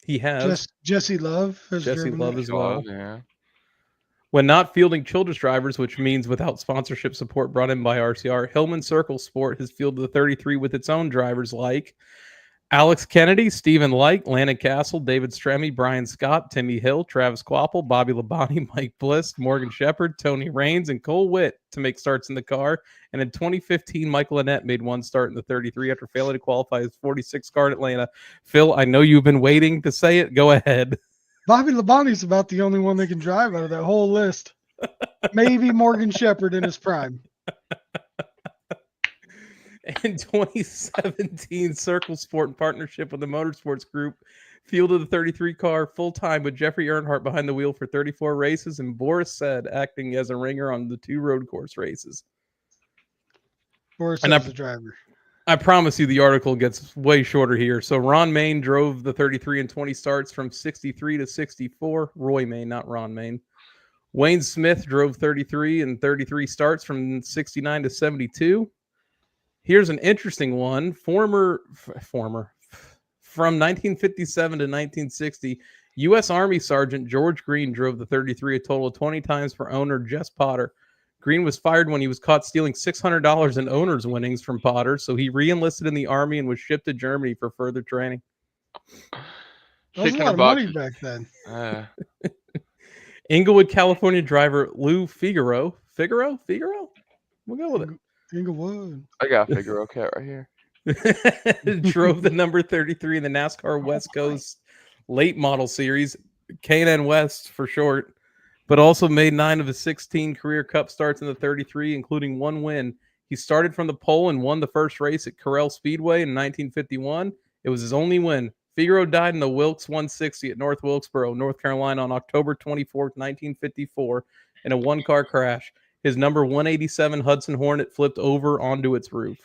He has. Jesse Love has Jesse driven Love it. as well. Yeah. When not fielding Childress drivers, which means without sponsorship support brought in by RCR, Hillman Circle Sport has fielded the 33 with its own drivers like Alex Kennedy, Stephen Light, Landon Castle, David Stremme, Brian Scott, Timmy Hill, Travis Quapple, Bobby Labonte, Mike Bliss, Morgan Shepherd, Tony Raines, and Cole Witt to make starts in the car. And in 2015, Michael Annett made one start in the 33 after failing to qualify his 46 car at Atlanta. Phil, I know you've been waiting to say it. Go ahead. Bobby Labonte's about the only one that can drive out of that whole list. Maybe Morgan Shepherd in his prime. In 2017, Circle Sport, in partnership with the Motorsports Group, fielded the 33 car full-time with Jeffrey Earnhardt behind the wheel for 34 races and Boris Said acting as a ringer on the 2 road course races. Boris Said the driver. I promise you the article gets way shorter here. So Ron Main drove the 33 and 20 starts from 63 to 64. Roy Main, not Ron Main. Wayne Smith drove 33 and 33 starts from 69 to 72. Here's an interesting one. From 1957 to 1960, U.S. Army Sergeant George Green drove the 33 a total of 20 times for owner Jess Potter. Green was fired when he was caught stealing $600 in owner's winnings from Potter, so he re-enlisted in the Army and was shipped to Germany for further training. That was a lot of money back then. Inglewood, California driver Lou Figaro. Figaro? We'll go with it. Inglewood. I got a Figaro cat right here. Drove the number 33 in the NASCAR West Coast Late Model Series, K&N West for short, but also made 9 of his 16 career Cup starts in the 33, including 1 win. He started from the pole and won the first race at Corral Speedway in 1951. It was his only win. Figaro died in the Wilkes 160 at North Wilkesboro, North Carolina on October 24, 1954 in a 1-car crash. His number 187 Hudson Hornet flipped over onto its roof.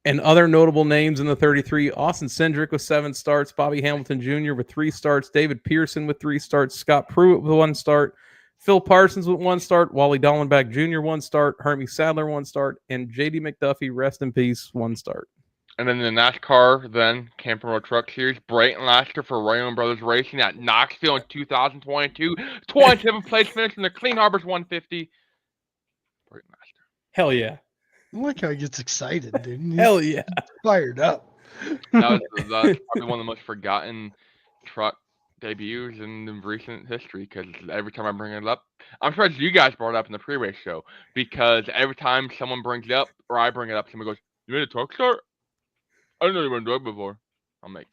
And other notable names in the 33, Austin Cindric with 7 starts, Bobby Hamilton Jr. with 3 starts, David Pearson with 3 starts, Scott Pruitt with 1 start, Phil Parsons with 1 start, Wally Dallenbach Jr. 1 start, Hermie Sadler 1 start, and JD McDuffie, rest in peace, 1 start. And then the NASCAR, then Camping World Truck Series, Brayton Laster for Raymond Brothers Racing at Knoxville in 2022. 27th place finish in the Clean Harbors 150. Brayton Laster. Hell yeah. I like how he gets excited, dude. He's Hell yeah. fired up. That's probably one of the most forgotten truck debuts in recent history, because every time I bring it up, I'm surprised you guys brought it up in the pre-race show, because every time someone brings it up or I bring it up, someone goes, "You made a truck start? I didn't know you were in truck before." I'm like,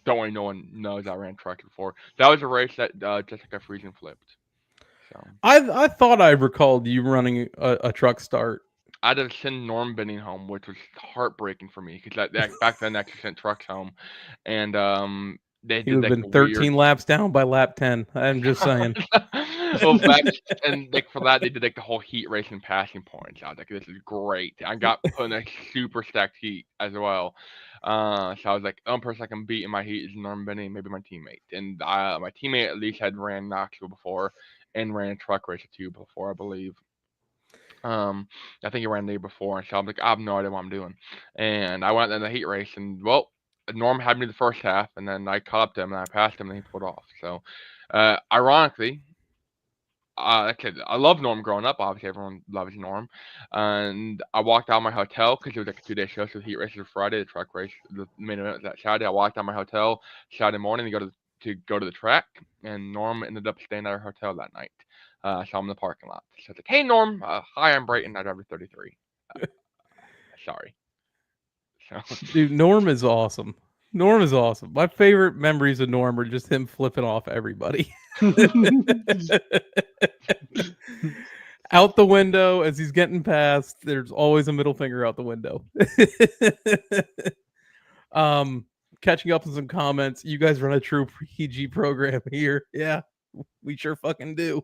don't worry, no one knows I ran trucks before. That was a race that Jessica Friesen flipped. So I thought I recalled you running a truck start. I had to send Norm Benning home, which was heartbreaking for me, because back then I actually sent trucks home, and they He did would like have been 13 laps down by lap 10. I'm just saying. Well, and like for that they did like the whole heat race and passing points. I was like, this is great. I got put in a super stacked heat as well. So I was like, the only person I can beat in my heat is Norm Benning, maybe my teammate. And my teammate at least had ran Knoxville before and ran a truck race or 2 before, I believe. I think he ran the day before, and so I'm like, I have no idea what I'm doing. And I went in the heat race, and well, Norm had me the first half, and then I caught up to him, and I passed him, and he pulled off. So, ironically, like I said, I love Norm growing up. Obviously, everyone loves Norm. And I walked out of my hotel because it was like a 2-day show. So the heat race was Friday, the truck race, the main event was that Saturday. I walked out of my hotel Saturday morning to go to the track, and Norm ended up staying at our hotel that night. I saw him in the parking lot. So I was like, "Hey, Norm. Hi, I'm Brayton. I drive a 33. Sorry." So, Dude, Norm is awesome. Norm is awesome. My favorite memories of Norm are just him flipping off everybody. Out the window as he's getting past, there's always a middle finger out the window. Catching up on some comments. You guys run a true PG program here. Yeah, we sure fucking do.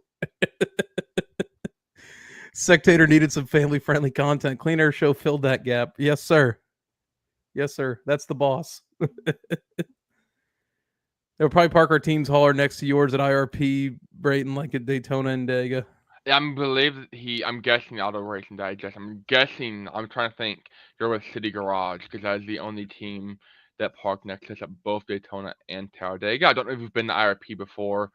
Sectator needed some family-friendly content. Clean Air Show filled that gap. Yes, sir. Yes, sir. That's the boss. They'll probably park our team's hauler next to yours at IRP, Brayton, like at Daytona and Dega. I'm guessing Auto Racing Digest. I'm trying to think. You're with City Garage, because that is the only team that parked next to us at both Daytona and Talladega. I don't know if you've been to IRP before.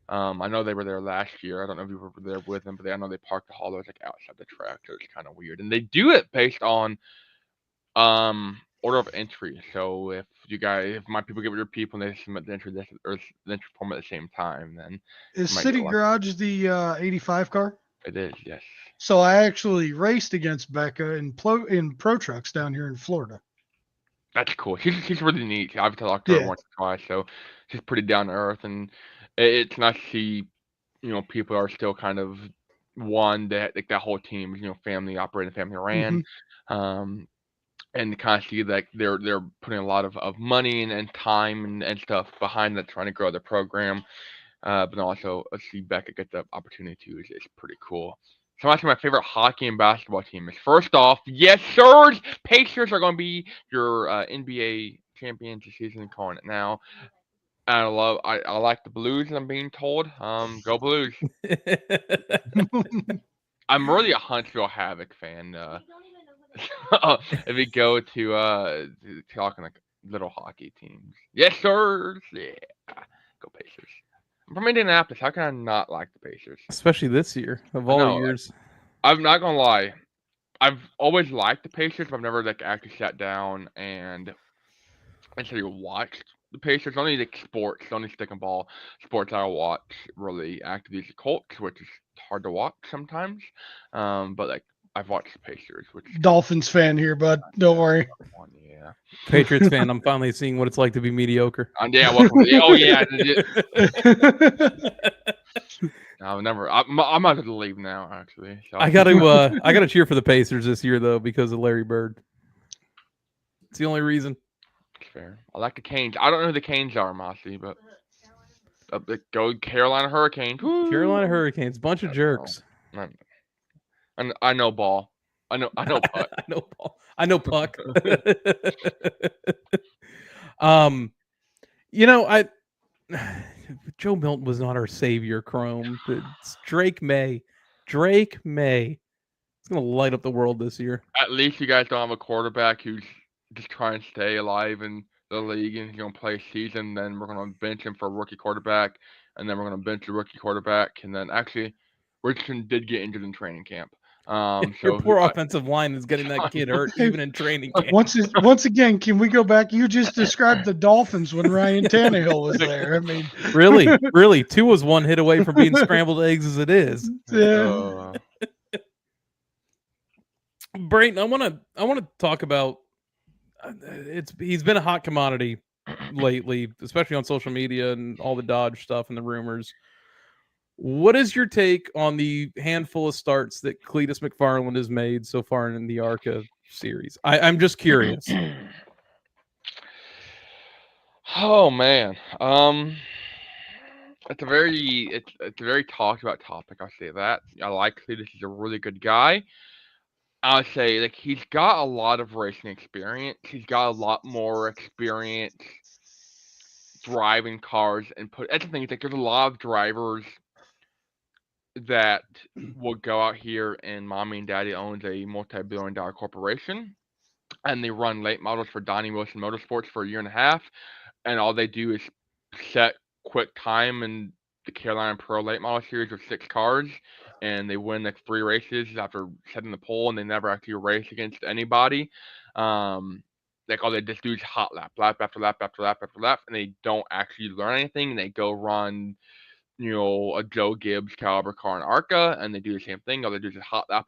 I know they were there last year. I don't know if you were there with them, but I know they parked the haulers like outside the track, so it's kind of weird. And they do it based on order of entry. So if my people get with your people and they submit the entry form at the same time, then Is City Garage the 85 car? It is, yes. So I actually raced against Becca in Pro Trucks down here in Florida. That's cool. She's really neat. I've talked to her once or twice, so she's pretty down to earth, and it's nice to see, people are still kind of one that like that whole team is, family operated, family ran. And to kind of see that they're putting a lot of money and time and stuff behind that, trying to grow the program. But also see Becca get the opportunity to is pretty cool. So actually my favorite hockey and basketball team is, first off, yes, sirs, Pacers are going to be your NBA champions this season, calling it now. And I like the Blues, I'm being told. Go Blues. I'm really a Huntsville Havoc fan. If we go to talking like little hockey teams, yes, sirs, yeah, go Pacers. I'm from Indianapolis. How can I not like the Pacers? Especially this year, of all years. I'm not gonna lie. I've always liked the Pacers, but I've never actually sat down and actually watched the Pacers. Only sports, only stick and ball sports I watch really actively is the Colts, which is hard to watch sometimes. But I've watched the Pacers, which Dolphins fan here, bud. Don't worry. Yeah. Patriots fan. I'm finally seeing what it's like to be mediocre. Yeah. Oh yeah. No, never. I'm about to leave now. Actually, so. I gotta cheer for the Pacers this year though because of Larry Bird. It's the only reason. It's fair. I like the Canes. I don't know who the Canes are, Mossy, but go Carolina Hurricanes. Woo! Carolina Hurricanes, bunch of jerks. I know ball. I know Puck. I know Paul. I know Puck. I Joe Milton was not our savior, Chrome. It's Drake May. Drake May. It's gonna light up the world this year. At least you guys don't have a quarterback who's just trying to stay alive in the league and he's going to play a season. Then we're going to bench him for a rookie quarterback, and then we're going to bench the rookie quarterback. And then actually, Richardson did get injured in training camp. Your poor offensive line is getting that kid hurt even in training camp. Once again, can we go back? You just described the Dolphins when Ryan Tannehill was there. I mean, really, two was one hit away from being scrambled eggs as it is. Yeah. Brayton, I want to talk about. He's been a hot commodity lately, especially on social media and all the Dodge stuff and the rumors. What is your take on the handful of starts that Cletus McFarland has made so far in the ARCA series? I'm just curious. Oh man, it's a very talked about topic. I'll say that. I like Cletus. He's a really good guy. I'll say like he's got a lot of racing experience. He's got a lot more experience driving cars and that's the thing. It's like there's a lot of drivers that will go out here and mommy and daddy owns a multi-billion-dollar corporation, and they run late models for Donnie Wilson Motorsports for a year and a half, and all they do is set quick time in the Carolina Pro Late Model Series with 6 cars, and they win like 3 races after setting the pole, and they never actually race against anybody. Like all they just do is hot lap after lap after lap after lap, and they don't actually learn anything, and they go run a Joe Gibbs caliber car in ARCA, and they do the same thing. All they do is hot lap,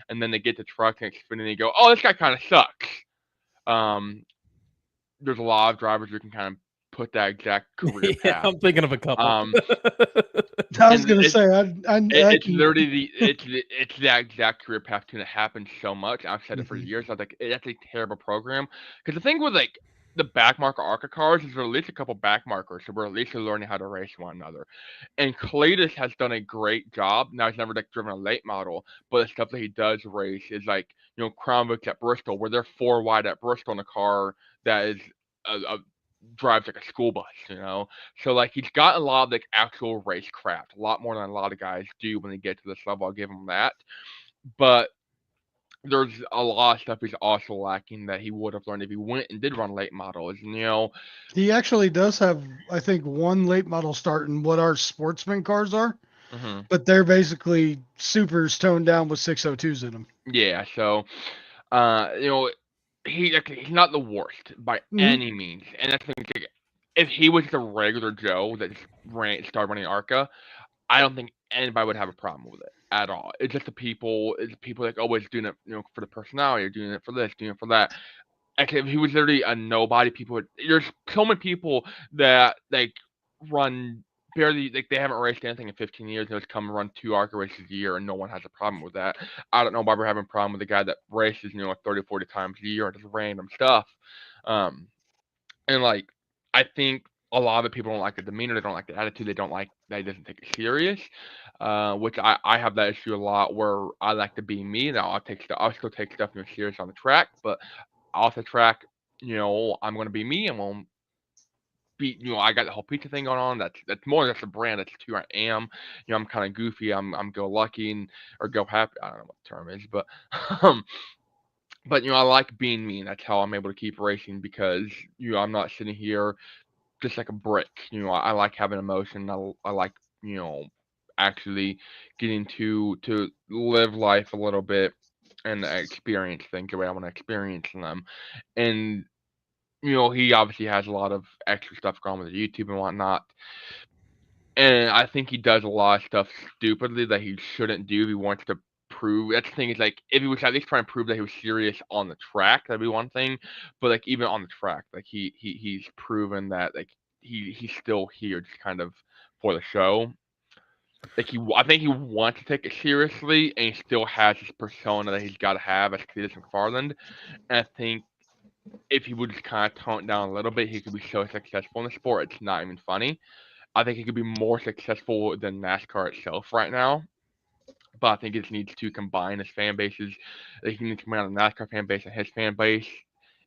and then they get the truck and spin, and they go, "Oh, this guy kind of sucks." There's a lot of drivers who can kind of put that exact career path. I'm thinking of a couple. I was gonna say, it's literally it's that exact career path too, and it happens so much. I've said it for years. I was like, that's a terrible program. Because the thing with like the backmarker ARCA cars is we're at least a couple backmarkers, so we're at least learning how to race one another. And Cletus has done a great job. Now he's never like driven a late model, but the stuff that he does race is like Crown Vics at Bristol, where they're 4 wide at Bristol in a car that is drives like a school bus, So like he's got a lot of like actual racecraft, a lot more than a lot of guys do when they get to this level. I'll give him that. But there's a lot of stuff he's also lacking that he would have learned if he went and did run late models. He actually does have, I think, 1 late model start in what our sportsman cars are, but they're basically supers toned down with 602s in them. Yeah, so he's not the worst by any means, and that's the thing. If he was the regular Joe that started running ARCA, I don't think anybody would have a problem with it at all. It's just the people like always doing it, for the personality, or doing it for this, doing it for that. Actually, if he was literally a nobody, there's so many people that like run barely, like they haven't raced anything in 15 years, and just come and run 2 ARCA races a year, and no one has a problem with that. I don't know why we're having a problem with a guy that races, 30, 40 times a year and does random stuff. And like, I think a lot of the people don't like the demeanor, they don't like the attitude, they don't like that he doesn't take it serious, which I have that issue a lot, where I like to be me, and I'll still take stuff serious on the track, but off the track, I'm going to be me, and won't be, I got the whole pizza thing going on. That's more than just a brand. That's who I am. I'm kind of goofy. I'm go lucky or go happy. I don't know what the term is, but but I like being me, and that's how I'm able to keep racing, because I'm not sitting here just like a brick. I like having emotion. I like actually getting to live life a little bit and experience things the way I want to experience them. And he obviously has a lot of extra stuff going with YouTube and whatnot. And I think he does a lot of stuff stupidly that he shouldn't do if he wants to prove. That's the thing, is like, if he was at least trying to prove that he was serious on the track, that'd be one thing. But like, even on the track, like he's proven that like he's still here just kind of for the show. Like I think he wants to take it seriously, and he still has this persona that he's got to have as Cletus McFarland. And I think if he would just kind of tone it down a little bit, he could be so successful in the sport. It's not even funny. I think he could be more successful than NASCAR itself right now. but I think it needs to combine his fan bases. He needs to combine the NASCAR fan base and his fan base,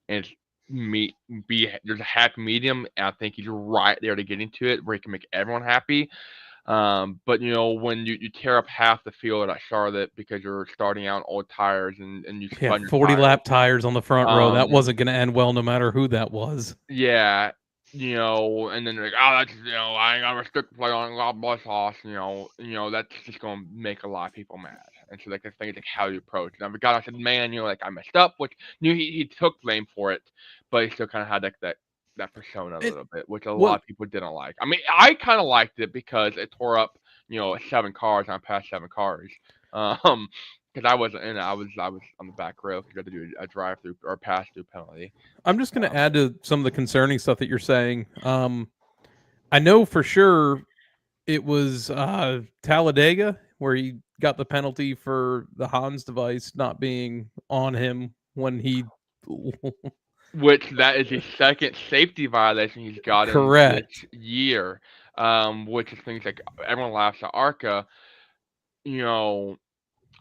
and there's a happy medium. And I think he's right there to get into it where he can make everyone happy. But when you tear up half the field at Charlotte because you're starting out old tires and you Yeah, spun your 40 tires, lap tires on the front row. That um, wasn't going to end well no matter who that was. yeah, and then they're like, oh, that's I ain't got restrict play on God bless us, that's just gonna make a lot of people mad. And so like the thing is like how you approach it. And God, I said, man, like I messed up, which he took blame for it, but he still kind of had like that persona a little bit, which a lot of people didn't like. I mean, I kind of liked it because it tore up 7 cars and I passed 7 cars. Because I wasn't in it. I was on the back row. You got to do a drive-through or pass-through penalty. I'm just going to add to some of the concerning stuff that you're saying. I know for sure it was Talladega where he got the penalty for the Hans device not being on him when he. Which that is his second safety violation he's gotten Correct. this year. Which is things like everyone laughs at ARCA.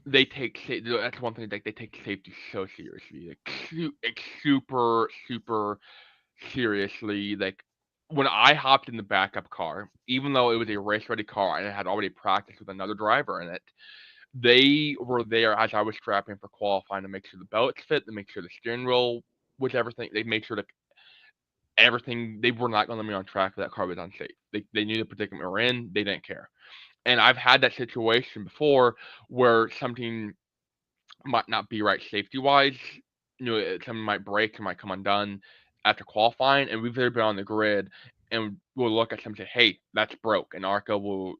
They take that's one thing, like they take safety so seriously, like super seriously. Like when I hopped in the backup car, even though it was a race ready car and I had already practiced with another driver in it, they were there as I was strapping for qualifying to make sure the belts fit, to make sure the steering wheel was everything. They made sure that everything, they were not going to let me on track for that car was unsafe. They knew the predicament we were in. They didn't care. And I've had that situation before where something might not be right safety wise. Something might break, it might come undone after qualifying, and we've either been on the grid and we'll look at something and say, "Hey, that's broke," and ARCA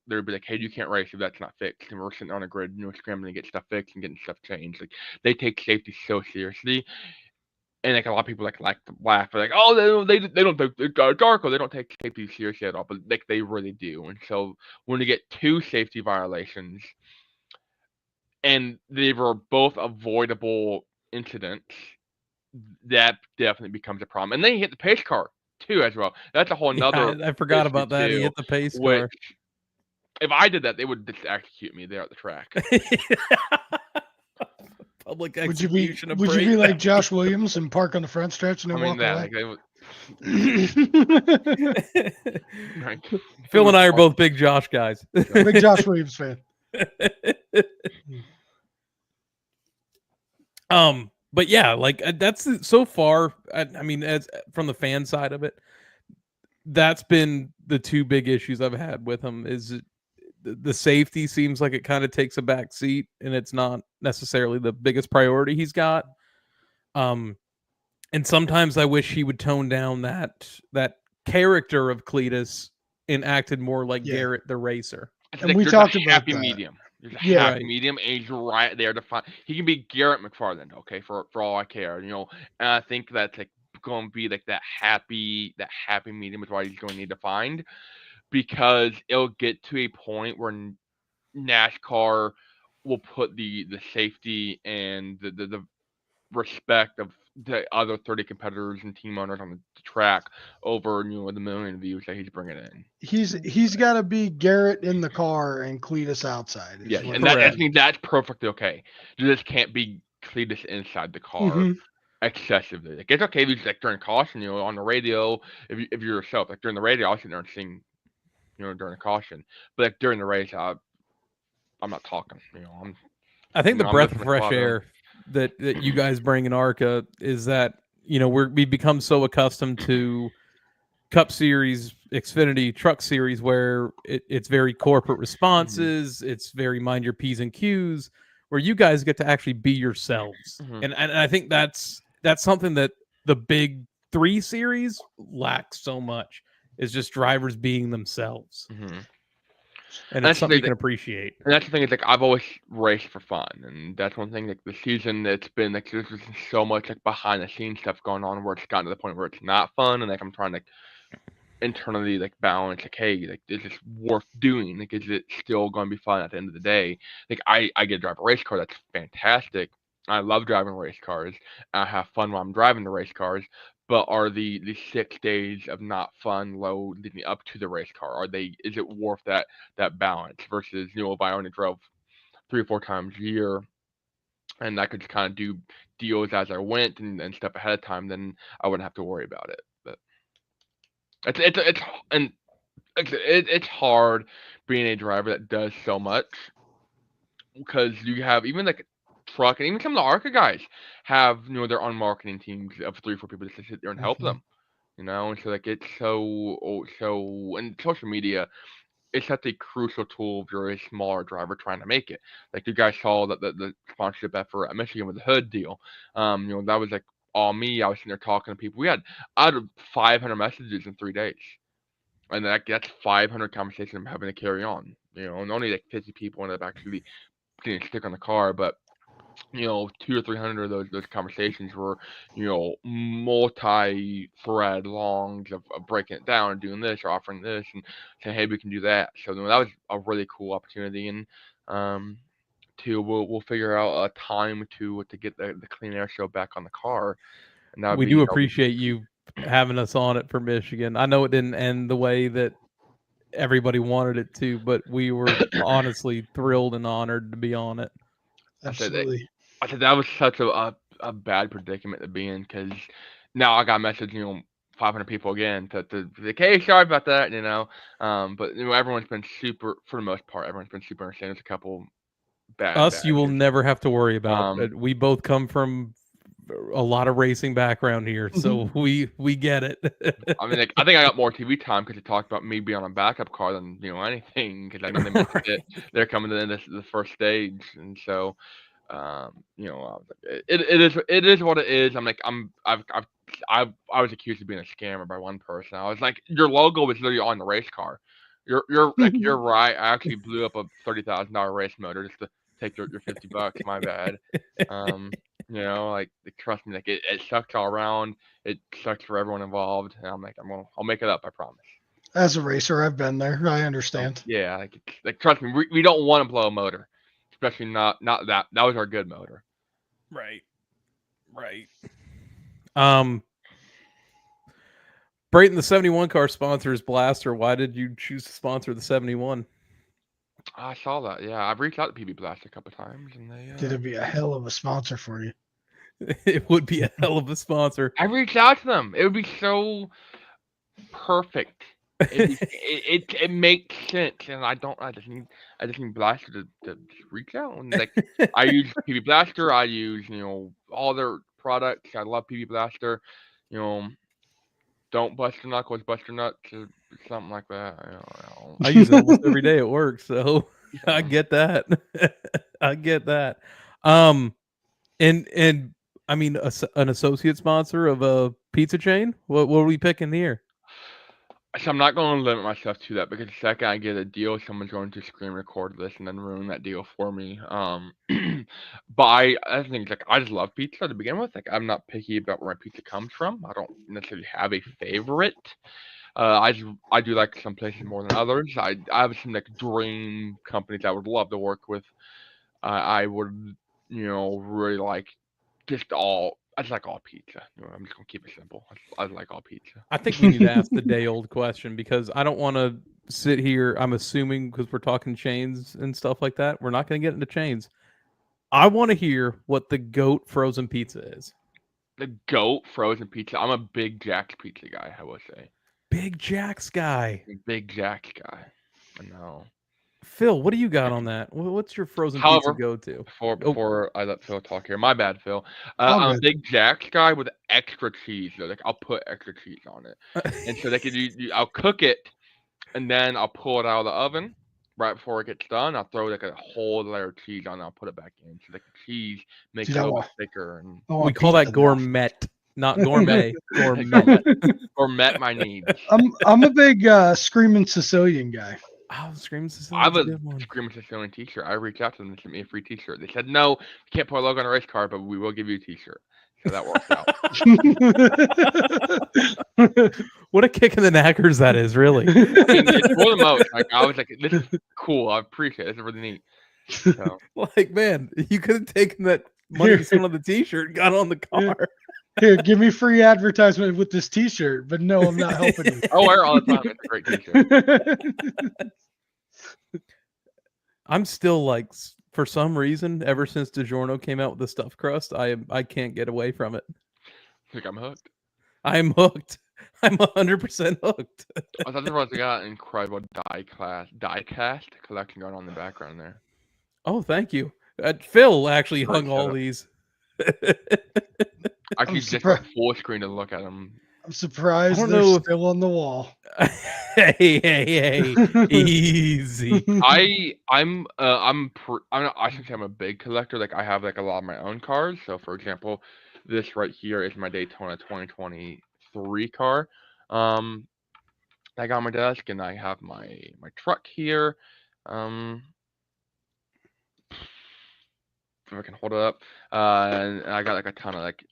they'll be like, "Hey, you can't race if that's not fixed." And we're sitting on a grid, scrambling to get stuff fixed and getting stuff changed. Like they take safety so seriously, and like a lot of people like to laugh, like, "Oh, they don't take ARCA, they don't take safety seriously at all," but like they really do. And so when you get 2 safety violations, and they were both avoidable incidents, that definitely becomes a problem. And then he hit the pace car too as well. That's a whole nother I forgot issue about that. He too, hit the pace which car. if I did that, they would just execute me there at the track. Public Would you be execution. would you be like Josh Williams and park on the front stretch and I then mean walk that away? like, they would, like, Phil and I are both big Josh guys. Big Josh Williams fan. But yeah, like that's so far. I mean, as from the fan side of it, that's been the 2 big issues I've had with him. Is the safety seems like it kind of takes a back seat, and it's not necessarily the biggest priority he's got. And sometimes I wish he would tone down that character of Cletus and acted more like Garrett the racer. And we talked about happy that. medium. There's a Yeah. happy medium, and he's right there to find. He can be Garrett McFarland, okay, for all I care, And I think that's like going to be like that happy medium is what he's going to need to find, because it'll get to a point where NASCAR will put the safety and the respect of the other 30 competitors and team owners on the track over the million views that he's bringing in. He's got to be Garrett in the car and Cletus outside. Yes, and that's perfectly okay. You just can't be Cletus inside the car excessively. Like it's okay if you just like during caution, on the radio, if you're yourself, like during the radio, I'll sit there and sing, during the caution. But like during the race, I'm not talking. I think the breath of fresh air that you guys bring in ARCA is that we've become so accustomed to Cup Series, Xfinity, Truck Series, where it's very corporate responses, it's very mind your P's and Q's, where you guys get to actually be yourselves, and I think that's something that the big 3 series lacks so much, is just drivers being themselves. And it's something you can appreciate. And that's the thing, is like I've always raced for fun, and that's one thing. Like the season, it's been like there's just so much like behind the scenes stuff going on where it's gotten to the point where it's not fun, and like I'm trying to internally like balance. Like, hey, like is this worth doing? Like, is it still going to be fun at the end of the day? Like I get to drive a race car, that's fantastic. I love driving race cars. I have fun while I'm driving the race cars. But are the 6 days of not fun low leading up to the race car, is it worth that balance versus, if I only drove 3 or 4 times a year, and I could just kind of do deals as I went and step ahead of time, then I wouldn't have to worry about it. But it's hard being a driver that does so much, because you have even like truck and even some of the ARCA guys have their own marketing teams of 3 or 4 people just to sit there and help them. And so like it's so and social media, it's such a crucial tool if you're a smaller driver trying to make it. Like you guys saw that the sponsorship effort at Michigan with the Hood deal. That was like all me. I was sitting there talking to people. I had 500 messages in 3 days. And that's 500 conversations I'm having to carry on. And only like 50 people end up actually getting stick on the car, but 200 or 300 of those conversations were, multi-thread longs of breaking it down and doing this or offering this and saying, hey, we can do that. So that was a really cool opportunity. And we'll figure out a time to get the Clean Air Show back on the car. And we do appreciate you having us on it for Michigan. I know it didn't end the way that everybody wanted it to, but we were honestly thrilled and honored to be on it. Absolutely. I said that was such a bad predicament to be in, because now I got a message, 500 people again to like, hey, sorry about that, but everyone's been super, for the most part, everyone's been super understanding. There's a couple bad. You will never have to worry about. We both come from a lot of racing background here, so we get it. I mean, like, I think I got more TV time because they talked about me being on a backup car than anything, because I know they mentioned it. They're coming to the first stage, and so it is what it is. I'm like I was accused of being a scammer by one person. I was like, your logo was literally on the race car. You're like, you're right. I actually blew up a $30,000 race motor just to take your $50. My bad. Like, trust me, like it sucks all around. It sucks for everyone involved. And I'm like, I'll make it up. I promise. As a racer, I've been there. I understand. Yeah, like trust me, we don't want to blow a motor, especially not that. That was our good motor. Right. Brayton, the 71 car sponsors Blaster. Why did you choose to sponsor the 71? I saw that. Yeah, I've reached out to PB Blaster a couple times, and they Did it be a hell of a sponsor for you? It would be a hell of a sponsor. I reached out to them. It would be so perfect. It makes sense, and I just need Blaster to reach out. And like, I use PB Blaster. I use all their products. I love PB Blaster. Don't bust your knuckles, bust your nuts, or something like that. I use it almost every day at work, so I get that. I get that. And I mean, an associate sponsor of a pizza chain. What are we picking here? So I'm not going to limit myself to that, because the second I get a deal, someone's going to screen record this and then ruin that deal for me. But I think, like, I just love pizza to begin with. Like, I'm not picky about where my pizza comes from. I don't necessarily have a favorite. I do like some places more than others. I have some like dream companies I would love to work with. I would really like I just like all pizza. I'm just gonna keep it simple. I like all pizza. I think we need to ask the day-old question, because I don't want to sit here. I'm assuming, because we're talking chains and stuff like that, we're not going to get into chains. I want to hear what the GOAT frozen pizza is. The GOAT frozen pizza. I'm a Big Jack's pizza guy, I will say. Big Jack's guy. Big Jack's guy. I know. Phil, what do you got on that? What's your frozen pizza go-to? Before I let Phil talk here, my bad, Phil. I'm a Big Jack's guy with extra cheese, though. Like, I'll put extra cheese on it, and so I'll cook it, and then I'll pull it out of the oven right before it gets done. I'll throw like a whole layer of cheese on, and I'll put it back in. So like the cheese makes it a little thicker. And we call that gourmet, not gourmet. Gourmet my needs. I'm a big Screaming Sicilian guy. Oh, Screaming Sicilian. I have a Screaming Sicilian t-shirt. I reached out to them to send me a free t-shirt. They said, no, you can't put a logo on a race car, but we will give you a t-shirt. So that works out. What a kick in the knackers that is, really. I mean, it's for the most. Like, I was like, this is cool. I appreciate it. This is really neat. So. Like, man, you could have taken that money spent on the t-shirt and got on the car. Here, give me free advertisement with this t-shirt, but no, I'm not helping you. I wear it all the time. It's a great t-shirt. I'm still like for some reason, ever since DiGiorno came out with the stuffed crust, I can't get away from it. I think I'm hooked. I'm hooked. I'm 100% hooked. I thought everyone's got an incredible die-cast collection going on in the background there. Oh, thank you. Phil actually Great hung all setup. these. Actually, just a full screen to look at them. I'm surprised I don't they're know if- still on the wall. hey, easy. I'm not, I should say I'm a big collector. Like I have like a lot of my own cars. So for example, this right here is my Daytona 2023 car. I got on my desk, and I have my truck here. If I can hold it up, and I got like a ton of like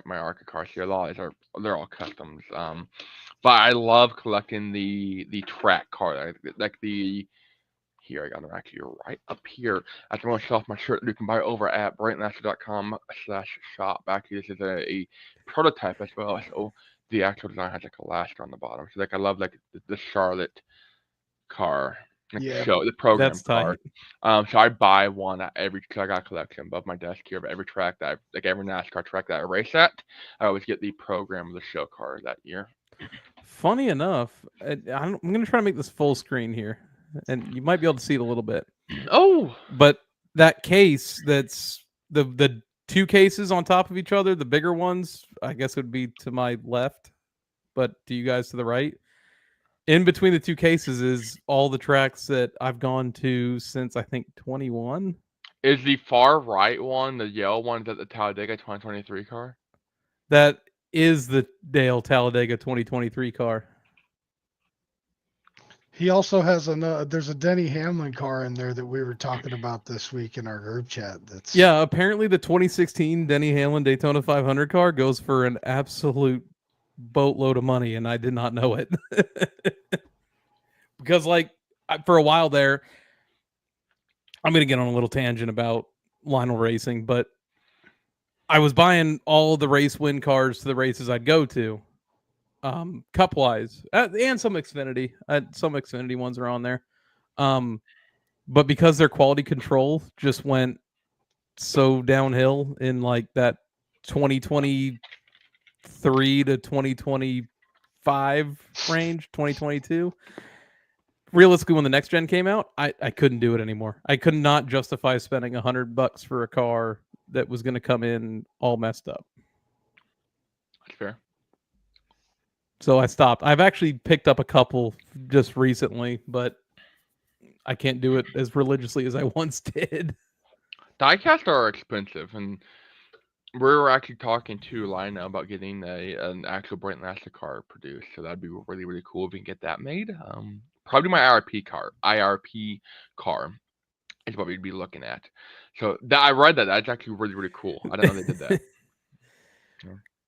my ARCA cars here. A lot of these they're all customs. But I love collecting the track car, like the. Here, I got them actually right up here. I'm going to show off my shirt that you can buy over at BraytonLaster.com/shop. Actually, this is a prototype as well. So the actual design has like a Laster on the bottom. So like I love like the Charlotte car. Like Yeah. the program That's car. tight. So I buy one at so I got a collection above my desk here, but every track that like every NASCAR track that I race at, I always get the program of the show car that year. Funny enough, I'm going to try to make this full screen here, and you might be able to see it a little bit. Oh, But that case, that's the two cases on top of each other, the bigger ones, I guess would be to my left, but to you guys to the right. In between the two cases is all the tracks that I've gone to since I think 21. is the far right one, the yellow one, is that the Talladega 2023 car? That is the Dale Talladega 2023 car. He also has there's a Denny Hamlin car in there that we were talking about this week in our group chat. That's Yeah, apparently the 2016 Denny Hamlin Daytona 500 car goes for an absolute boatload of money, and I did not know it. Because like for a while there, I'm going to get on a little tangent about Lionel Racing, but I was buying all the race win cars to the races I'd go to, cup wise, and some Xfinity. Some Xfinity ones are on there. But because their quality control just went so downhill in like that 2023 to 2025 range, 2022. Realistically, when the next gen came out, I couldn't do it anymore. I could not justify spending $100 for a car that was going to come in all messed up. That's fair. So I stopped. I've actually picked up a couple just recently, but I can't do it as religiously as I once did. Diecast are expensive, and we were actually talking to Lina about getting an actual Brayton Laster car produced. So that'd be really, really cool if we can get that made. Probably my IRP car is what we'd be looking at. So I read that. That's actually really, really cool. I didn't know they did that.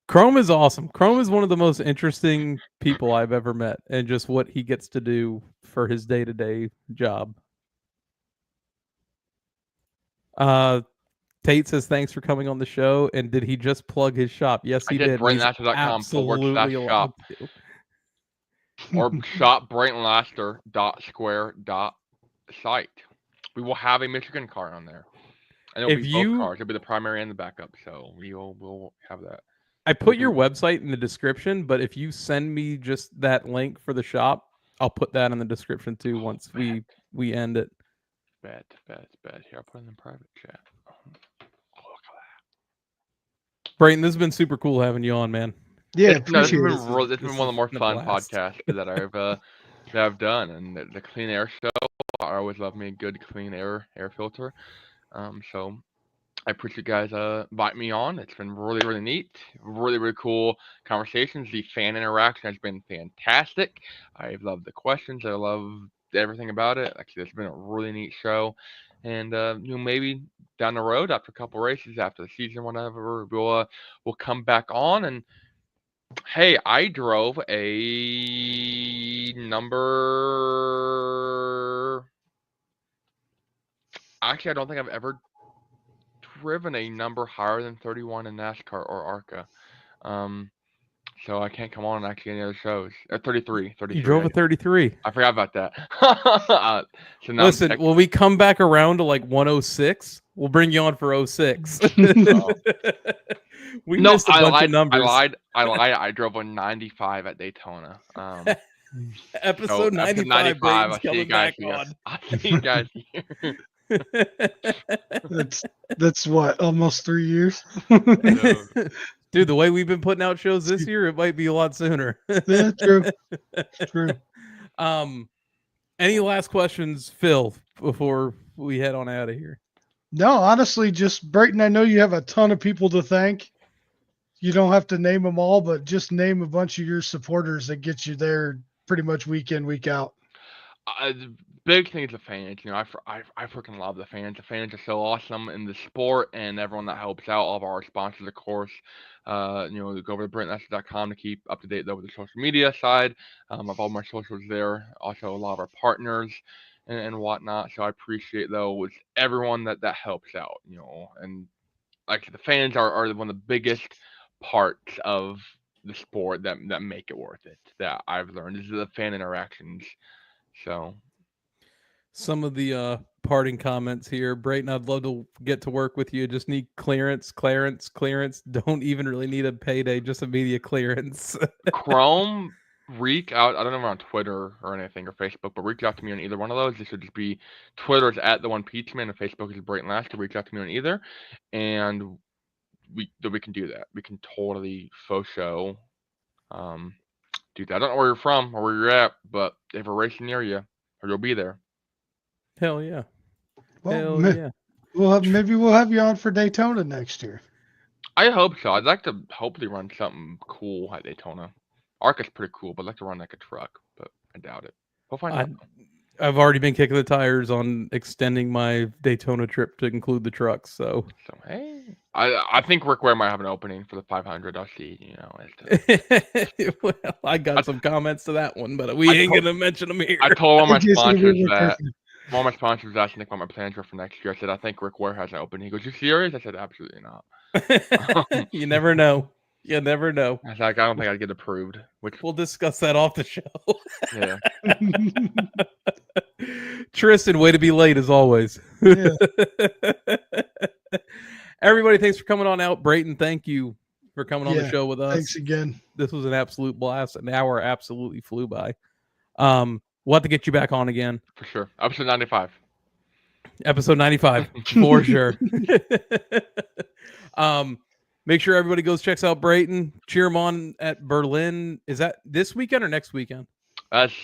Chrome is awesome. Chrome is one of the most interesting people I've ever met, and just what he gets to do for his day-to-day job. Tate says thanks for coming on the show. And did he just plug his shop? Yes, he did. BraytonLaster.com/shop or shop BraytonLaster.square.site. We will have a Michigan car on there, and it'll be both cars. It'll be the primary and the backup. So we'll have that. I put your website in the description, but if you send me just that link for the shop, I'll put that in the description too once we end it. Bad. Here, I'll put it in the private chat. Brayton, this has been super cool having you on, man. Yeah, it's been appreciate it. it's been one of the more fun podcasts that I've done, and the Clean Air Show. I always love me a good clean air filter. So I appreciate you guys inviting me on. It's been really, really neat. Really, really cool conversations. The fan interaction has been fantastic. I've loved the questions. I love everything about it. Actually, it's been a really neat show. And maybe down the road, after a couple races, after the season, whatever, we'll come back on. And hey, I drove a number. Actually, I don't think I've ever driven a number higher than 31 in NASCAR or ARCA. so I can't come on actually any other shows. 33. You drove a 33. I forgot about that. So now Listen, when we come back around to like 106, we'll bring you on for 06. We missed a bunch of numbers. I lied. I drove a 95 at Daytona. Episode 95. I'll see you guys here. I'll see you guys here. That's what, almost 3 years. Dude, the way we've been putting out shows this year, it might be a lot sooner. Yeah, true. True. Any last questions, Phil, before we head on out of here? No, honestly, just Brayton, I know you have a ton of people to thank. You don't have to name them all, but just name a bunch of your supporters that get you there pretty much week in, week out. The big thing is the fans. You know, I freaking love the fans. The fans are so awesome in the sport, and everyone that helps out. All of our sponsors, of course. You know, go over to BraytonLaster.com to keep up to date though with the social media side. Of all my socials there. Also, a lot of our partners and whatnot. So I appreciate though with everyone that helps out. You know, and like the fans are one of the biggest parts of the sport that make it worth it. That I've learned is the fan interactions. So. Some of the parting comments here. Brayton, I'd love to get to work with you. Just need clearance. Don't even really need a payday, just immediate clearance. Chrome, reach out. I don't know if we're on Twitter or anything or Facebook, but reach out to me on either one of those. This would just be Twitter's at the One Peachman and Facebook is Brayton Laster. Reach out to me on either, and we can do that. We can totally faux show do that. I don't know where you're from or where you're at, but if we're racing near you, or you'll be there. Hell yeah. Well, Hell yeah. maybe we'll have you on for Daytona next year. I hope so. I'd like to hopefully run something cool at Daytona. ARCA's pretty cool, but I'd like to run like a truck, but I doubt it. We'll find out. I've already been kicking the tires on extending my Daytona trip to include the trucks. So hey, I think Rick Ware might have an opening for the 500. I'll see. You know, well, I got some comments to that one, but we ain't gonna mention them here. I told all my sponsors that. One of my sponsors was asking what my plans were for next year. I said, I think Rick Ware has an opening. He goes, you serious? I said, absolutely not. You never know. You never know. I was like, I don't think I'd get approved. Which we'll discuss that off the show. Yeah. Tristan, way to be late as always. Yeah. Everybody, thanks for coming on out. Brayton, thank you for coming on the show with us. Thanks again. This was an absolute blast. An hour absolutely flew by. We'll have to get you back on again. For sure. Episode 95. Episode 95, for sure. Make sure everybody goes checks out Brayton. Cheer him on at Berlin. Is that this weekend or next weekend?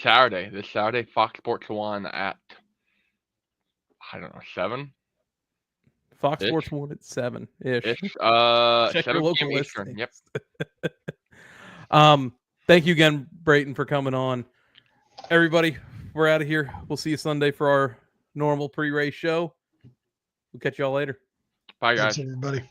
Saturday. This Saturday, Fox Sports 1 at, I don't know, 7? Fox Sports 1 at 7-ish. Check 7 your local Eastern. Yep. Thank you again, Brayton, for coming on. Everybody, we're out of here. We'll see you Sunday for our normal pre-race show. We'll catch y'all later. Bye, guys. Thanks, everybody.